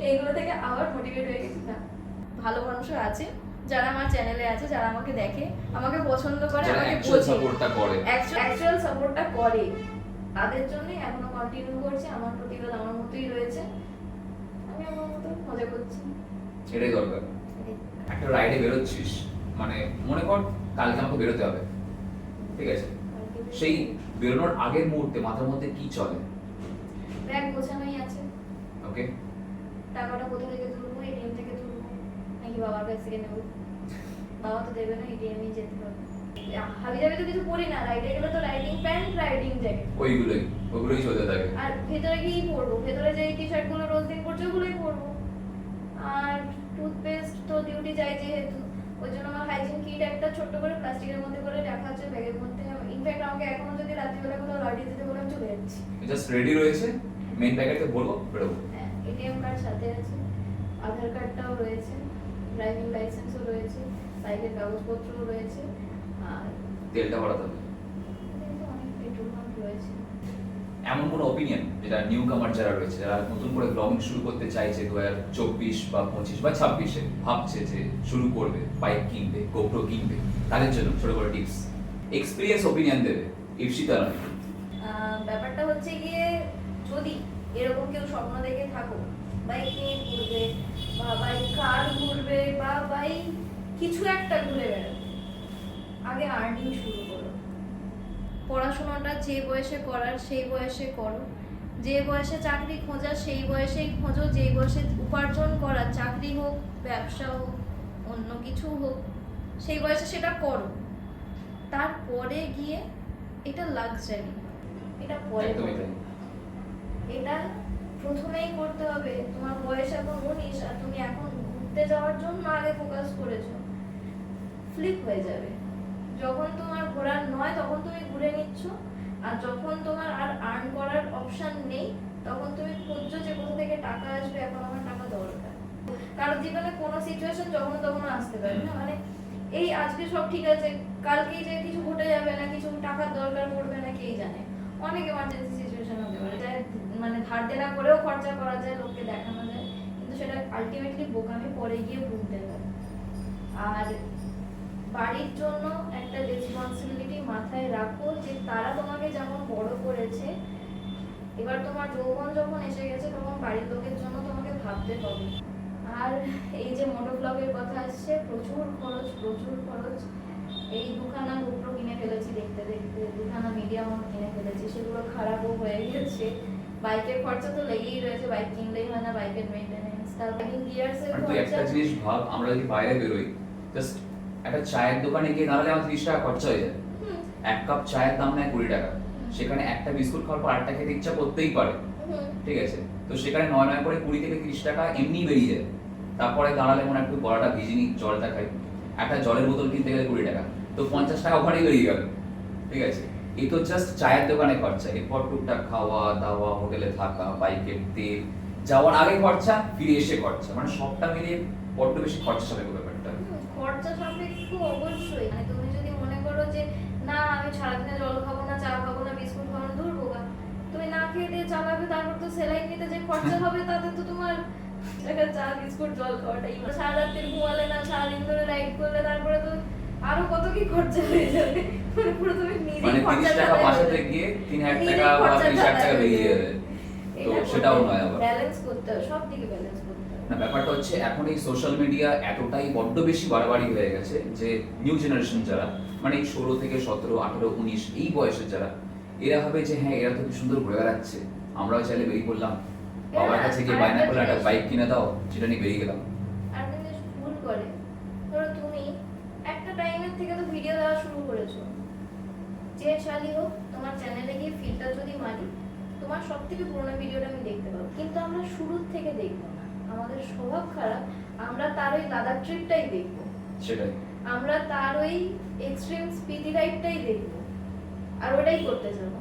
এগুলো থেকে আবার মোটিভেট হয়ে গেছি। না, ভালো মানুষও আছে যারা আমার চ্যানেলে আছে, যারা আমাকে দেখে, আমাকে পছন্দ করে,
যারা
আমাকে
অ্যাকচুয়াল
বোঝে,
সাপোর্টটা করে,
অ্যাকচুয়াল সাপোর্টটা করে, তাদের জন্যই এখনো কন্টিনিউ করছি। আমার প্রতিবাদ আমার মতোই রয়েছে, আমি আমার মতো মজা করছি।
এটাই দরকার। একটা রাইডে বেরোচ্ছিস, মানে মনে কর কালকে আমাকে বেরোতে হবে, ঠিক আছে, সেই বেরোনোর আগের মুহূর্তে মাথার মধ্যে কি চলে?
ব্যাগ গোছানোই আছে,
ওকে,
টাকাটা কোথা থেকে তুলবো, এটিএম থেকে তুলবো নাকি বাবার কাছ থেকে নেবো? বাবা তো দেবে না, এটিএমই যেতে হবে। হাবি যাবে তো কিছু পরি না, রাইডে গেলে তো রাইডিং প্যান্ট, রাইডিং জ্যাকেট,
ওইগুলোই চলতে থাকে।
আর ভেতরে কি পরবো? ভেতরে যে টি শার্ট গুলো রোজ দিন পরছে ওগুলোই পরবো। আর টুথপেস্ট তো ডিউটি যাই যেহেতু, ওই জন্য আমার হাইজিন কিট একটা ছোট্ট করে প্লাস্টিকের মধ্যে করে রাখা আছে ব্যাগের মধ্যে। ইনফ্যাক্ট আমাকে এখনো যদি রাত্রিবেলা কোথাও লাড়ি দিতে বলে আমি চলে যাচ্ছি।
জাস্ট রেডি রয়েছে, মেইন প্যাকেটে বলবো বেরোবো।
এটিএম কার্ড সাথে আছে, আধার কার্ডটাও রয়েছে, ড্রাইভিং লাইসেন্সও রয়েছে, বাইকের কাগজপত্রও রয়েছে, আর
তেলটা ভরাতে হবে।
অনেক পেট্রোল পাম্প রয়েছে।
এমন কোনো অপিনিয়ন যেটা নিউ কামার যারা রয়েছে, যারা নতুন করে ব্লগিং শুরু করতে চাইছে 2024 বা 25 বা 26-এ ভাবছে যে শুরু করবে, বাইক কিনবে, গোপ্রো কিনবে, তাদের জন্য ছোট করে টিপস, এক্সপেরিয়েন্স অপিনিয়ন দেবে ইপসিতা নয়।
ব্যাপারটা হচ্ছে গিয়ে, যদি এরকম কেউ স্বপ্ন দেখে থাকো বাইক নিয়ে ঘুরবে বা বাইক কার ঘুরবে বা বাইক কিছু একটা ঘুরে বেড়াবে, আগে আর্নিং শুরু করো। পড়াশোনাটা যে বয়সে করার সেই বয়সে করো, যে বয়সে চাকরি খোঁজার সেই বয়সেই খোঁজো, যে বয়সে উপার্জন করার, চাকরি হোক, ব্যবসা হোক, অন্য কিছু হোক, সেই বয়সে সেটা করো। তারপরে গিয়ে এটা লাক্সারি, এটা পরে
একদমই
করো।
তাই।
এটা প্রথমেই করতে হবে। তোমার বয়স এখন 19 আর তুমি এখন ঘুরতে যাওয়ার জন্য আগে ফোকাস করেছো, ফ্লিপ হয়ে যাবে। যখন তোমার ঘোরার নয় তখন তুমি ঘুরে নিচ্ছ, আর যখন তোমার আর আর্ন করার অপশন নেই তখন তুমি খুঁজছো যে কোথা থেকে টাকা আসবে, এখন আমার টাকা দরকার। কারণ জীবনে কোনো সিচুয়েশন যখন তখন আসতে পারে না, মানে এই আজকে সব ঠিক আছে, কালকেই যে কিছু ঘটে যাবে না, কিছু টাকার দরকার পড়বে না, কেই জানে। অনেক এমার্জেন্সি সিচুয়েশন হতে পারে, যায় মানে ধার দেনা করেও খরচা করা যায়, লোককে দেখানো যায়, কিন্তু সেটা আলটিমেটলি বোকামি পরে গিয়ে ভুলতে পারে। আর বাড়ির জন্য একটা রেসপন্সিবিলিটি মাথায় রাখো যে তারা তোমাকে যেমন বড় করেছে, এবার তোমার যৌবন যখন এসে গেছে তখন বাড়ির লোকের জন্য তোমাকে ভাবতে হবে। আর এই যে মোটো ব্লগের কথা আসছে, প্রচুর খরচ, প্রচুর খরচ। এই দুখানা গোপ্রো কিনে ফেলেছি দেখতে দেখতে, দুখানা মিডিয়া মাউন্ট কিনে ফেলেছি, সেগুলো খারাপও হয়ে গেছে। বাইকের খরচা তো লেগেই রয়েছে, বাইক কিনলেই হয় না, বাইকের মেইনটেনেন্স, তারপর গিয়ার্স এর
আর তুই একটা
খরচা।
জিনিস ভাব, আমরা যদি বাইরে বেরোই, জাস্ট একটা চায়ের দোকানে গিয়ে দাঁড়ালে আমার 30 টাকা খরচা হয়ে যায়।
হুম,
এক কাপ চায়ের দাম নেয় 20 টাকা, সেখানে একটা বিস্কুট খাওয়ার পর আরেকটা খেতে ইচ্ছা করতেই পারে,
হুম।
ঠিক আছে, তো সেখানে 9 করে 20 থেকে 30 টাকা এমনি বেরিয়ে যায়। তারপরে দাঁড়ালে মনে একটু বড়াটা ভিজিনি, জলটা খাই, একটা জলের বোতল কিনতে গেলে 20 টাকা, তো 50 টাকা ওখানেই বেরিয়ে গেল, ঠিক আছে। এই তো জাস্ট চায়ের দোকানে খরচা, এরপর টুকটাক খাওয়া দাওয়া, হোটেলে থাকা, বাইকের তেল, যাওয়ার আগে খরচা, ফিরে এসে খরচা, মানে সবটা মিলিয়ে বড্ড বেশি খরচা সাপেক্ষ ব্যাপারটা।
খরচা সাপেক্ষ অবশ্যই। মানে তুমি যদি মনে করো যে না আমি সারাদিনে জল খাবো না, চা খাবো না, বিস্কুট খাবো না, দূর বোকা, তুমি না খেয়ে দিয়ে চালাবে, তারপর তো সেলাইন নিতে যে খরচা হবে তাতে তো তোমার চা বিস্কুট জল খাওয়াটাই, সারা রাত্রি ঘুমালে না, সারাদিন ধরে রাইড করলে, তারপরে তো আরো কত কি খরচা হয়ে যাবে। মানে পুরো তুমি নিজেই
মানে
খরচা
30 টাকা বাসাতে গিয়ে 3000 টাকা বা 30 টাকা বেরিয়ে যাবে, তো সেটাও নয়। আবার
ব্যালেন্স করতে হবে, সব দিকে ব্যালেন্স করতে হবে।
না, ব্যাপারটা হচ্ছে এখন এই সোশ্যাল মিডিয়া এতটাই বড্ড বেশি বাড়াবাড়ি হয়ে গেছে যে নিউ জেনারেশন যারা, মানে এই 16 থেকে 17, 18, 19 এই বয়সের যারা, এরা হবে যে হ্যাঁ এরা তো কি সুন্দর ঘুরে বেড়াচ্ছে, আমরাও চাইলে বেরিয়ে পড়লাম, বাবার কাছে গিয়ে বায়না করলে একটা বাইক কিনে দাও, সেটা নিয়ে বেরিয়ে গেলাম।
আর তুমি ভুল করে, ধরো তুমি একটা টাইমের থেকে তো ভিডিও দেওয়া শুরু করেছো, যে শালি হোক তোমার চ্যানেলে গিয়ে ফিল্টার যদি মারি, তোমার সব থেকে পুরোনো ভিডিওটা আমি দেখতে পাবো, কিন্তু আমরা শুরুর থেকে দেখবো না, আমাদের স্বভাব খারাপ, আমরা তার ওই লাদাখ ট্রিপটাই দেখবো,
সেটাই
আমরা তার ওই এক্সট্রিম স্পিডি রাইডটাই দেখবো, আর ওটাই করতে যাবো।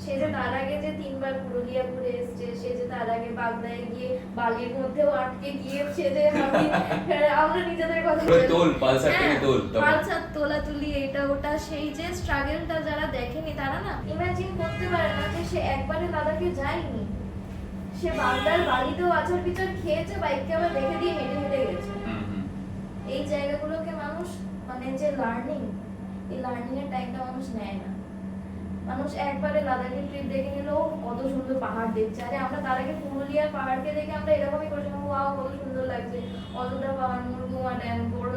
সে যে তার আগে যে 3 বার পুরুলিয়া ঘুরে এসেছে, সে যে তার আগে বাগদায় গিয়ে বালির মধ্যেও আটকে গিয়ে সে যে আমরা নিজেদের কথা
তোল পালসার থেকে তোল
পালসার তোলা তুলি এটা ওটা, সেই যে স্ট্রাগলটা যারা দেখেনি তারা না ইমাজিন করতে পারে না যে সে একবারে লাদাখে যায়নি, সে বাগদার বালিতেও আচার বিচার খেয়েছে, বাইককে আবার রেখে দিয়ে হেঁটে হেঁটে গেছে। এই জায়গাগুলোকে মানুষ মানে যে লার্নিং, এই লার্নিং এর টাইমটা মানুষ নেয় না। মানুষ একবারে লাদাখের ট্রিপ দেখে নিল কত সুন্দর পাহাড় দেখছে, আরে আমরা তার আগে পুরুলিয়ার পাহাড়কে দেখে আমরা এরকমই করেছিলাম, ওয়াও কত সুন্দর লাগছে, অযোধ্যা পাহাড়, মুরগুমা ড্যাম, বড়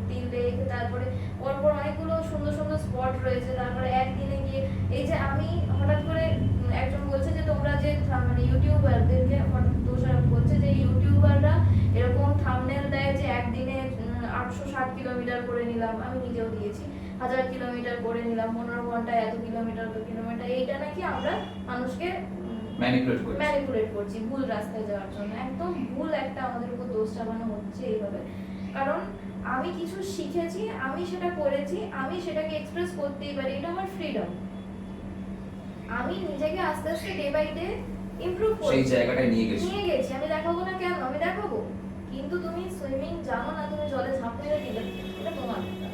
তিল লেক, তারপরে পরপর অনেকগুলো সুন্দর সুন্দর স্পট রয়েছে। তারপরে একদিনে গিয়ে এই যে আমি হঠাৎ করে একজন বলছে যে তোমরা যে মানে ইউটিউবারদেরকে হঠাৎ দোষারোপ করছে যে ইউটিউবাররা এরকম থাম্বনেল দেয় যে একদিনে 860 কিলোমিটার করে নিলাম, আমি নিজেও দিয়েছি 1000 কিলোমিটার করে নিলাম, 15 ঘন্টায় এত কিলোমিটার তো কিলোমিটার, এইটা নাকি আমরা মানুষকে ম্যানিপুলেট করছি ভুল রাস্তায় যাওয়ার জন্য। একদম ভুল একটা আমাদের উপর দোষ চাপানো হচ্ছে এইভাবে। কারণ আমি কিছু শিখেছি, আমি সেটা করেছি, আমি সেটাকে এক্সপ্রেস করতেই পারি, এটা আমার ফ্রিডম। আমি নিজেকে আস্তে আস্তে ডে বাই ডে ইমপ্রুভ করছি,
সেই জায়গাটায় নিয়ে গেছি।
আমি দেখাবো না কেন, আমি দেখাবো, কিন্তু তুমি সুইমিং জানো না, তুমি জলে ঝাঁপ মেরে দিলে এটা তোমার ব্যাপার।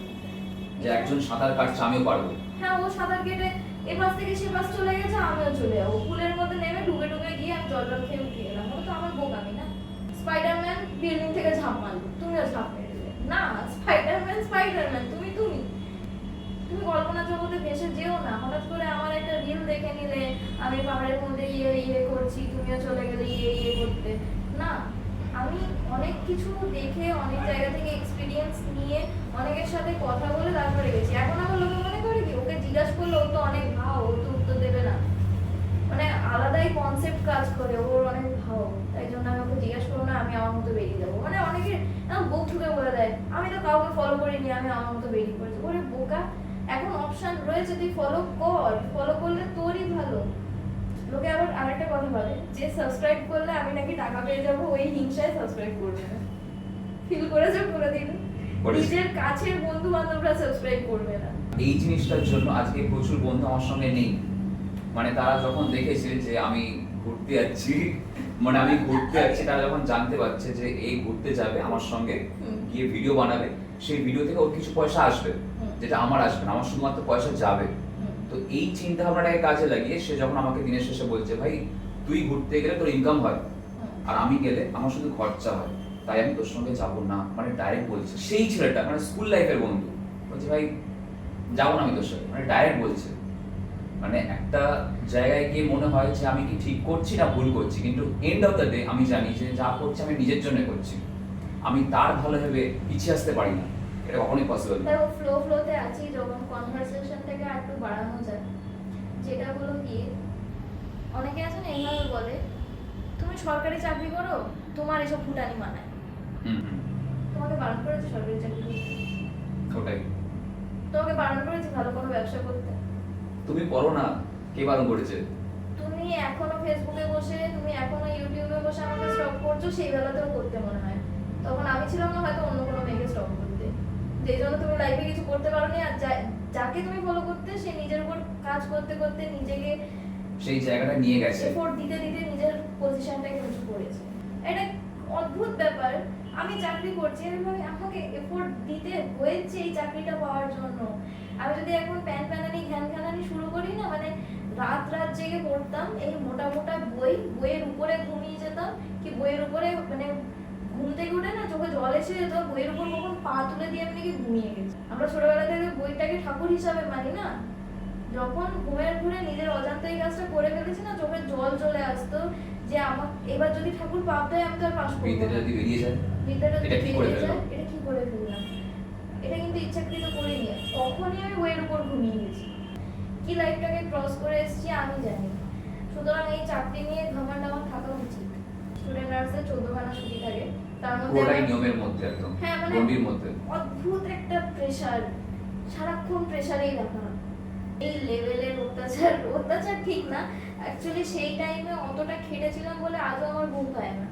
যে একজন সাঁতার কাটছে আমিও পারবো,
হ্যাঁ ও সাঁতার কেটে এ পাশ থেকে সে পাশ চলে গেছে, আমিও চলে যাবো, পুলের মধ্যে নেমে ডুবে ডুবে গিয়ে আমি জল খেয়ে উঠে গেলাম, ওটা তো আমার বোকামি না। স্পাইডারম্যান বিল্ডিং থেকে ঝাঁপ মারলো, তুমিও ঝাঁপ মেরে দিলে না, স্পাইডারম্যান তুমি কল্পনা জগতে ভেসে যেও না। হঠাৎ করে আমার একটা রিল দেখে নিলে আমি পাহাড়ের মধ্যে ইয়ে করছি, তুমিও চলে গেলে ইয়ে করতে না। আমি অনেক কিছু দেখে, অনেক জায়গা থেকে এক্সপিরিয়েন্স নিয়ে, অনেকের সাথে কথা বলে তারপরে গেছি। এখন আমার লোকে মনে করে কি ওকে জিজ্ঞাসা করলে ও তো অনেক ভাও, ও তো উত্তর দেবে না, মানে আলাদাই কনসেপ্ট কাজ করে, ওর অনেক ভাও, তাই জন্য আমি ওকে জিজ্ঞাসা করবো না, আমি আমার মতো বেরিয়ে যাবো। মানে অনেকে বুক ঠুকে বলে দেয় আমি তো কাউকে ফলো করিনি, আমি আমার মতো বেরিয়ে পড়েছি। ওরে বোকা, এখন অপশন রয়েছে, তুই ফলো কর, ফলো করলে তোরই ভালো। লোকে আবার আরেকটা কথা বলে যে সাবস্ক্রাইব করলে আমি নাকি টাকা পেয়ে যাবো, ওই হিংসায় সাবস্ক্রাইব করবে না। ফিল করেছো কোনোদিন? নিজের কাছের বন্ধু বান্ধবরা সাবস্ক্রাইব করবে না।
এই জিনিসটার জন্য আজকে প্রচুর বন্ধু আমার সঙ্গে নেই, মানে তারা যখন দেখেছে যে আমি ঘুরতে যাচ্ছি, তারা যখন জানতে পারছে যে এই ঘুরতে যাবে আমার সঙ্গে গিয়ে ভিডিও বানাবে, সেই ভিডিও থেকে ওর কিছু পয়সা আসবে, যেটা আমার আসবে না, আমার শুধুমাত্র পয়সা যাবে। তো এই চিন্তা ভাবনাটাকে কাজে লাগিয়ে সে যখন আমাকে দিনের শেষে বলছে ভাই তুই ঘুরতে গেলে তোর ইনকাম হয় আর আমি গেলে আমার শুধু খরচা হয়, তাই আমি তোর সঙ্গে যাবো না, মানে ডাইরেক্ট বলছে। সেই ছেলেটা মানে স্কুল লাইফের বন্ধু বলছে ভাই যাবো না আমি তোর সাথে, মানে ডাইরেক্ট বলছে। মানে একটা জায়গায় গিয়ে মনে হয় যে আমি কি ঠিক করছি না ভুল করছি, কিন্তু এন্ড অফ দ্য ডে আমি জানি যে যা করছি আমি নিজের জন্য করছি, আমি তার ভালো ভেবে পিছিয়ে আসতে পারি না, এটা কখনোই পসিবল না।
দেখো ফ্লোতে আছি, যখন কনভারসেশন থেকে একটু বাড়ানো যায়, যেটা হলো কি অনেকে আছে না এইভাবে বলে তুমি সরকারি চাকরি করো, তোমার এসব ফুটানি মানায়। তোমাকে বারণ করেছে সরকারি চাকরি করতে?
ওটাই
তোমাকে বারণ করেছে ভালো কোনো ব্যবসা করতে?
তুমি করো না, কে বারণ করেছে?
তুমি এখনো ফেসবুকে বসে, তুমি এখনো ইউটিউবে বসে আমাকে স্টক করছো, সেই বেলাতেও করতে মনে হয়। তখন আমি ছিলাম না হয়তো অন্য কোনো মেয়েকে স্টক করতে, যেই জন্য তুমি লাইফে কিছু করতে পারোনি। আর যাকে তুমি ফলো করতে, সে নিজের উপর কাজ করতে করতে নিজেকে
সেই জায়গাটা নিয়ে গেছে,
এফোর্ট দিতে দিতে নিজের পজিশনটাকে উঁচু করেছে। এটা অদ্ভুত ব্যাপার। আমি চাকরি করছি, আমি ভাবি আমাকে এফোর্ট দিতে হয়েছে এই চাকরিটা পাওয়ার জন্য। আমি যদি এখন প্যানানি ঘ্যানঘ্যানানি শুরু করি না, মানে রাত জেগে পড়তাম, এই মোটা মোটা বইয়ের উপরে ঘুমিয়ে যেতাম, কি বইয়ের উপরে মানে ঘুম থেকে উঠে না চোখে জল এসে যেত, বইয়ের উপর কখন পা তুলে দিয়ে আমি নাকি ঘুমিয়ে গেছি। আমরা ছোটবেলা থেকে বইটাকে ঠাকুর হিসাবে মানি না, যখন ঘুমের ঘুরে নিজের অজান্তে এই কাজটা করে ফেলেছি না, চোখে জল চলে আসতো যে আমার এবার যদি ঠাকুর পাপ দেয় আমি তো আর পাস করবো না,
বিদ্যাটা যদি বেরিয়ে যায়,
এটা কি করে ফেললাম, এটা কিন্তু ইচ্ছাকৃত করিনি। তখনই আমি বইয়ের উপর ঘুমিয়ে গেছি, কি লাইফটাকে ক্রস করে এসেছি আমি জানি। সুতরাং এই চাকরি নিয়ে ঘামান্ড আমার থাকা উচিত। স্টুডেন্ট নার্সের 14 খানা ছুটি থাকে, তার মধ্যে
পুরোটাই নিয়মের মধ্যে, একদম
হ্যাঁ মানে
গণ্ডির মধ্যে।
অদ্ভুত একটা প্রেসার, সারাক্ষণ প্রেসারেই রাখা। এই লেভেলের অত্যাচার ঠিক না, অ্যাকচুয়ালি সেই টাইমে অতটা খেটেছিলাম বলে আজও আমার ঘুম পায় না।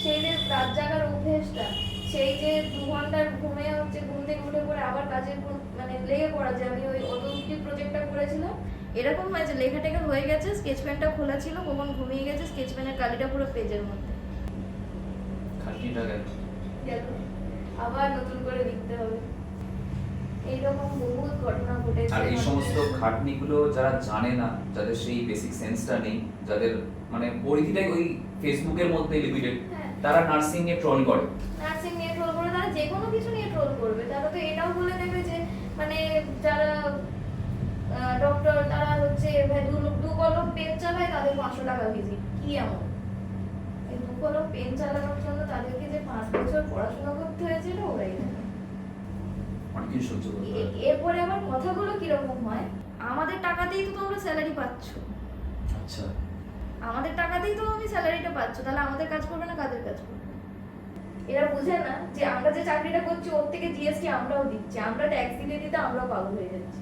সেই যে রাত জাগার অভ্যেসটা, সেই যে 2 ঘন্টার ঘুমে হচ্ছে ঘুম থেকে উঠে পড়ে আবার কাজের মানে লেগে পড়া, যে আমি ওই অটোমোটিভ প্রজেক্টটা করেছিলাম, এরকম হয়েছে লেখা টেখা হয়ে গেছে, স্কেচ পেনটা খোলা ছিল, কখন ঘুমিয়ে গেছে, স্কেচ পেনের কালিটা পুরো পেজের মধ্যে
খাটনিটা গেল।
গেল, আবার নতুন করে লিখতে হবে। এইরকম বহুত ঘটনা ঘটেছে।
আর এই সমস্ত খাটনিগুলো যারা জানে না, যাদের সেই বেসিক সেন্সটা নেই, যাদের মানে পরিধিটাই ওই ফেসবুকের মধ্যে লিমিটেড,
হ্যাঁ।
তারা নার্সিং নিয়ে ট্রল করে।
নার্সিং নিয়ে ট্রোল করে, তারা যে কোনো কিছু নিয়ে ট্রোল করবে। তারা তো এটাও বলে দেবে যে মানে যারা ডক্টর তারা হচ্ছে দু কলম পেন চালায় তাদের 500 টাকা ভিজিট। কি এমন? এই দু কলম পেন চালানোর জন্য তাদেরকে যে 5 বছর পড়াশোনা করতে হয়েছে এটা ওরাই জানে।
অনেক কিছু সহ্য করতে হয়।
এরপরে আবার কথাগুলো কিরকম হয়, আমাদের টাকাতেই তো তোমরা স্যালারি পাচ্ছ,
আচ্ছা,
আমাদের টাকাতেই তো আমি স্যালারিটা পাচ্ছ, তাহলে আমাদের কাজ করবে না কাদের কাজ করবে? এরা বুঝে না যে আমরা যে চাকরিটা করছি ওর থেকে জিএসটি আমরাও দিচ্ছি, আমরা ট্যাক্স দিতে দিতে আমরাও পাগল হয়ে যাচ্ছি।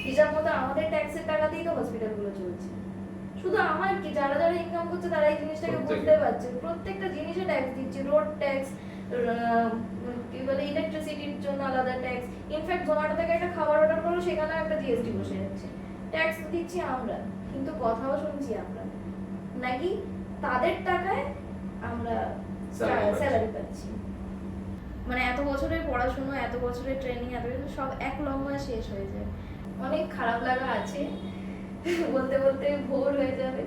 হিসাব মতো আমাদের ট্যাক্সের টাকাতেই তো হসপিটালগুলো চলছে। শুধু আমার কি, যারা যারা ইনকাম করছে তারা এই জিনিসটাকে বুঝতে পারছে। প্রত্যেকটা জিনিসে ট্যাক্স দিচ্ছি, রোড ট্যাক্স, কি বলে ইলেকট্রিসিটির জন্য আলাদা ট্যাক্স। ইনফ্যাক্ট জোম্যাটো থেকে একটা খাবার অর্ডার করো সেখানে একটা জিএসটি বসে যাচ্ছে। ট্যাক্স দিচ্ছি আমরা, কিন্তু কথাও শুনছি আমরা, নাকি তাদের টাকায় আমরা স্যালারি পাচ্ছি। মানে এত বছরের পড়াশোনা, এত বছরের ট্রেনিং, এত কিছু সব এক লম্বায় শেষ হয়ে যায়। অনেক খারাপ লাগা আছে, বলতে বলতে ভোর হয়ে যাবে,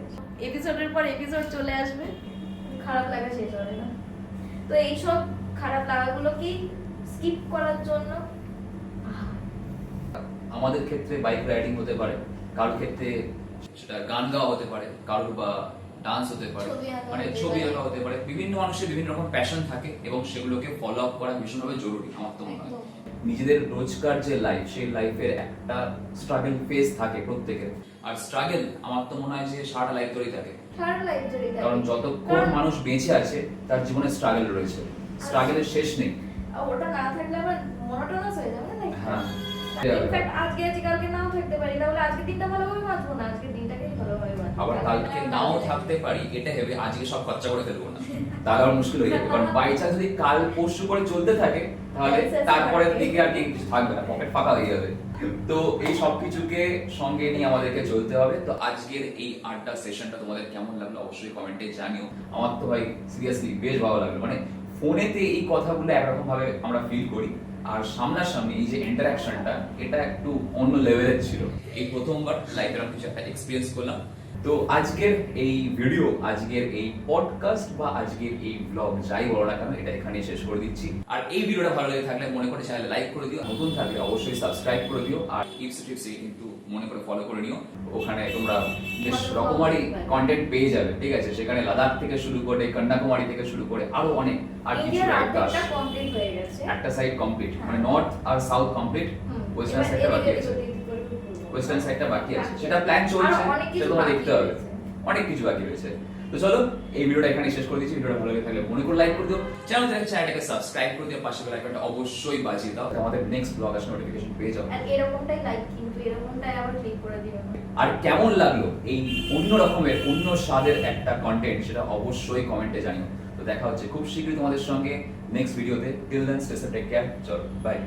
এপিসোডের পর এপিসোড চলে আসবে, খারাপ লাগা শেষ হবে না। তো এইসব খারাপ লাগাগুলো কি স্কিপ করার জন্য
আমাদের ক্ষেত্রে বাইক রাইডিং হতে পারে, কারোর ক্ষেত্রে সেটা গান গাওয়া হতে পারে, কারোর বা ডান্স হতে পারে,
ছবি আঁকা
মানে
হতে
ছবি
পারে।
আঁকা হতে পারে। বিভিন্ন মানুষের বিভিন্ন রকম প্যাশন থাকে এবং সেগুলোকে ফলো আপ করা ভীষণভাবে জরুরি আমার তো মনে হয়।
একদম।
নিজেদের রোজকার যে লাইফ, সেই লাইফের একটা স্ট্রাগল ফেজ থাকে প্রত্যেকের, আর স্ট্রাগল আমার তো মনে হয় যে সারা লাইফ ধরেই থাকে।
সারা লাইফ জুড়ে থাকে।
কারণ যতক্ষণ
কারণ
মানুষ বেঁচে আছে তার জীবনে স্ট্রাগল রয়েছে, স্ট্রাগলের শেষ নেই।
ওটা না থাকলে আবার মনোটোনাস হয়ে যাবে না?
হ্যাঁ।
ইনফ্যাক্ট আজকে আছি কালকে নাও থাকতে পারি, তাহলে আজকে দিনটা ভালোভাবে বাঁচবো না, আজকে দিনটাকেই ভালোভাবে বাঁচবো।
আবার কালকে নাও থাকতে পারি এটা ভেবে আজকে সব খরচা করে ফেলবো না, তাহলে আবার মুশকিল হয়ে যাবে। কারণ বাই চান্স যদি কাল পরশু করে চলতে থাকে তাহলে তারপরের দিকে আর কি কিছু থাকবে না, পকেট ফাঁকা হয়ে যাবে। তো এই সব কিছুকে সঙ্গে নিয়ে আমাদেরকে চলতে হবে। তো আজকের এই আড্ডা সেশনটা তোমাদের কেমন লাগলো অবশ্যই কমেন্টে জানিও। আমার তো ভাই সিরিয়াসলি বেশ ভালো লাগলো। মানে ফোনেতে এই কথাগুলো একরকম ভাবে আমরা ফিল করি, আর সামনাসামনি এই যে ইন্টারাকশনটা এটা একটু অন্য লেভেলের ছিল। এই প্রথমবার লাইফে আমি কিছু একটা এক্সপিরিয়েন্স করলাম। তো আজকের এই ভিডিও, আজকের এই পডকাস্ট বা আজকের এই ব্লগ যাই বলো না কেন, এটা এখানে শেষ করে দিচ্ছি। আর এই ভিডিওটা ভালো লেগে থাকলে মনে করে চ্যানেল লাইক করে দিও, নতুন থাকলে অবশ্যই সাবস্ক্রাইব করে দিও, আর টিপস কিন্তু মনে করে ফলো করে নিও। ওখানে তোমরা বেশ রকমারি কন্টেন্ট পেয়ে যাবে, ঠিক আছে? সেখানে লাদাখ থেকে শুরু করে কন্যাকুমারী থেকে শুরু করে আরো অনেক আর কিছু
কমপ্লিট হয়ে গেছে,
একটা সাইড কমপ্লিট, মানে নর্থ আর সাউথ কমপ্লিট, ওয়েস্টার্ন সাইডটা বাকি আছে। ওয়েস্টার্ন সাইডটা বাকি আছে, সেটা প্ল্যান চলছে, সেটা তোমরা দেখতে হবে। অনেক কিছু বাকি রয়েছে। তো চলো এই ভিডিওটা এখানে শেষ করে দিচ্ছি। ভিডিওটা ভালো লাগে থাকলে মনে করে লাইক করে দিও, চ্যানেলটাকে সাবস্ক্রাইব করে দিও, পাশে বেল আইকনটা অবশ্যই বাজিয়ে দাও, আমাদের নেক্সট ব্লগ আসলে নোটিফিকেশন পেয়ে যাবে।
আর এরকমটাই লাইক, কিন্তু এরকমটাই আবার ক্লিক করে দিও না।
আর কেমন লাগলো এই অন্য রকমের অন্য স্বাদের একটা কন্টেন্ট, সেটা অবশ্যই কমেন্টে জানিও। তো দেখা হচ্ছে খুব শীঘ্রই তোমাদের সঙ্গে নেক্সট ভিডিওতে। Till then stay safe, take care, চলো বাই।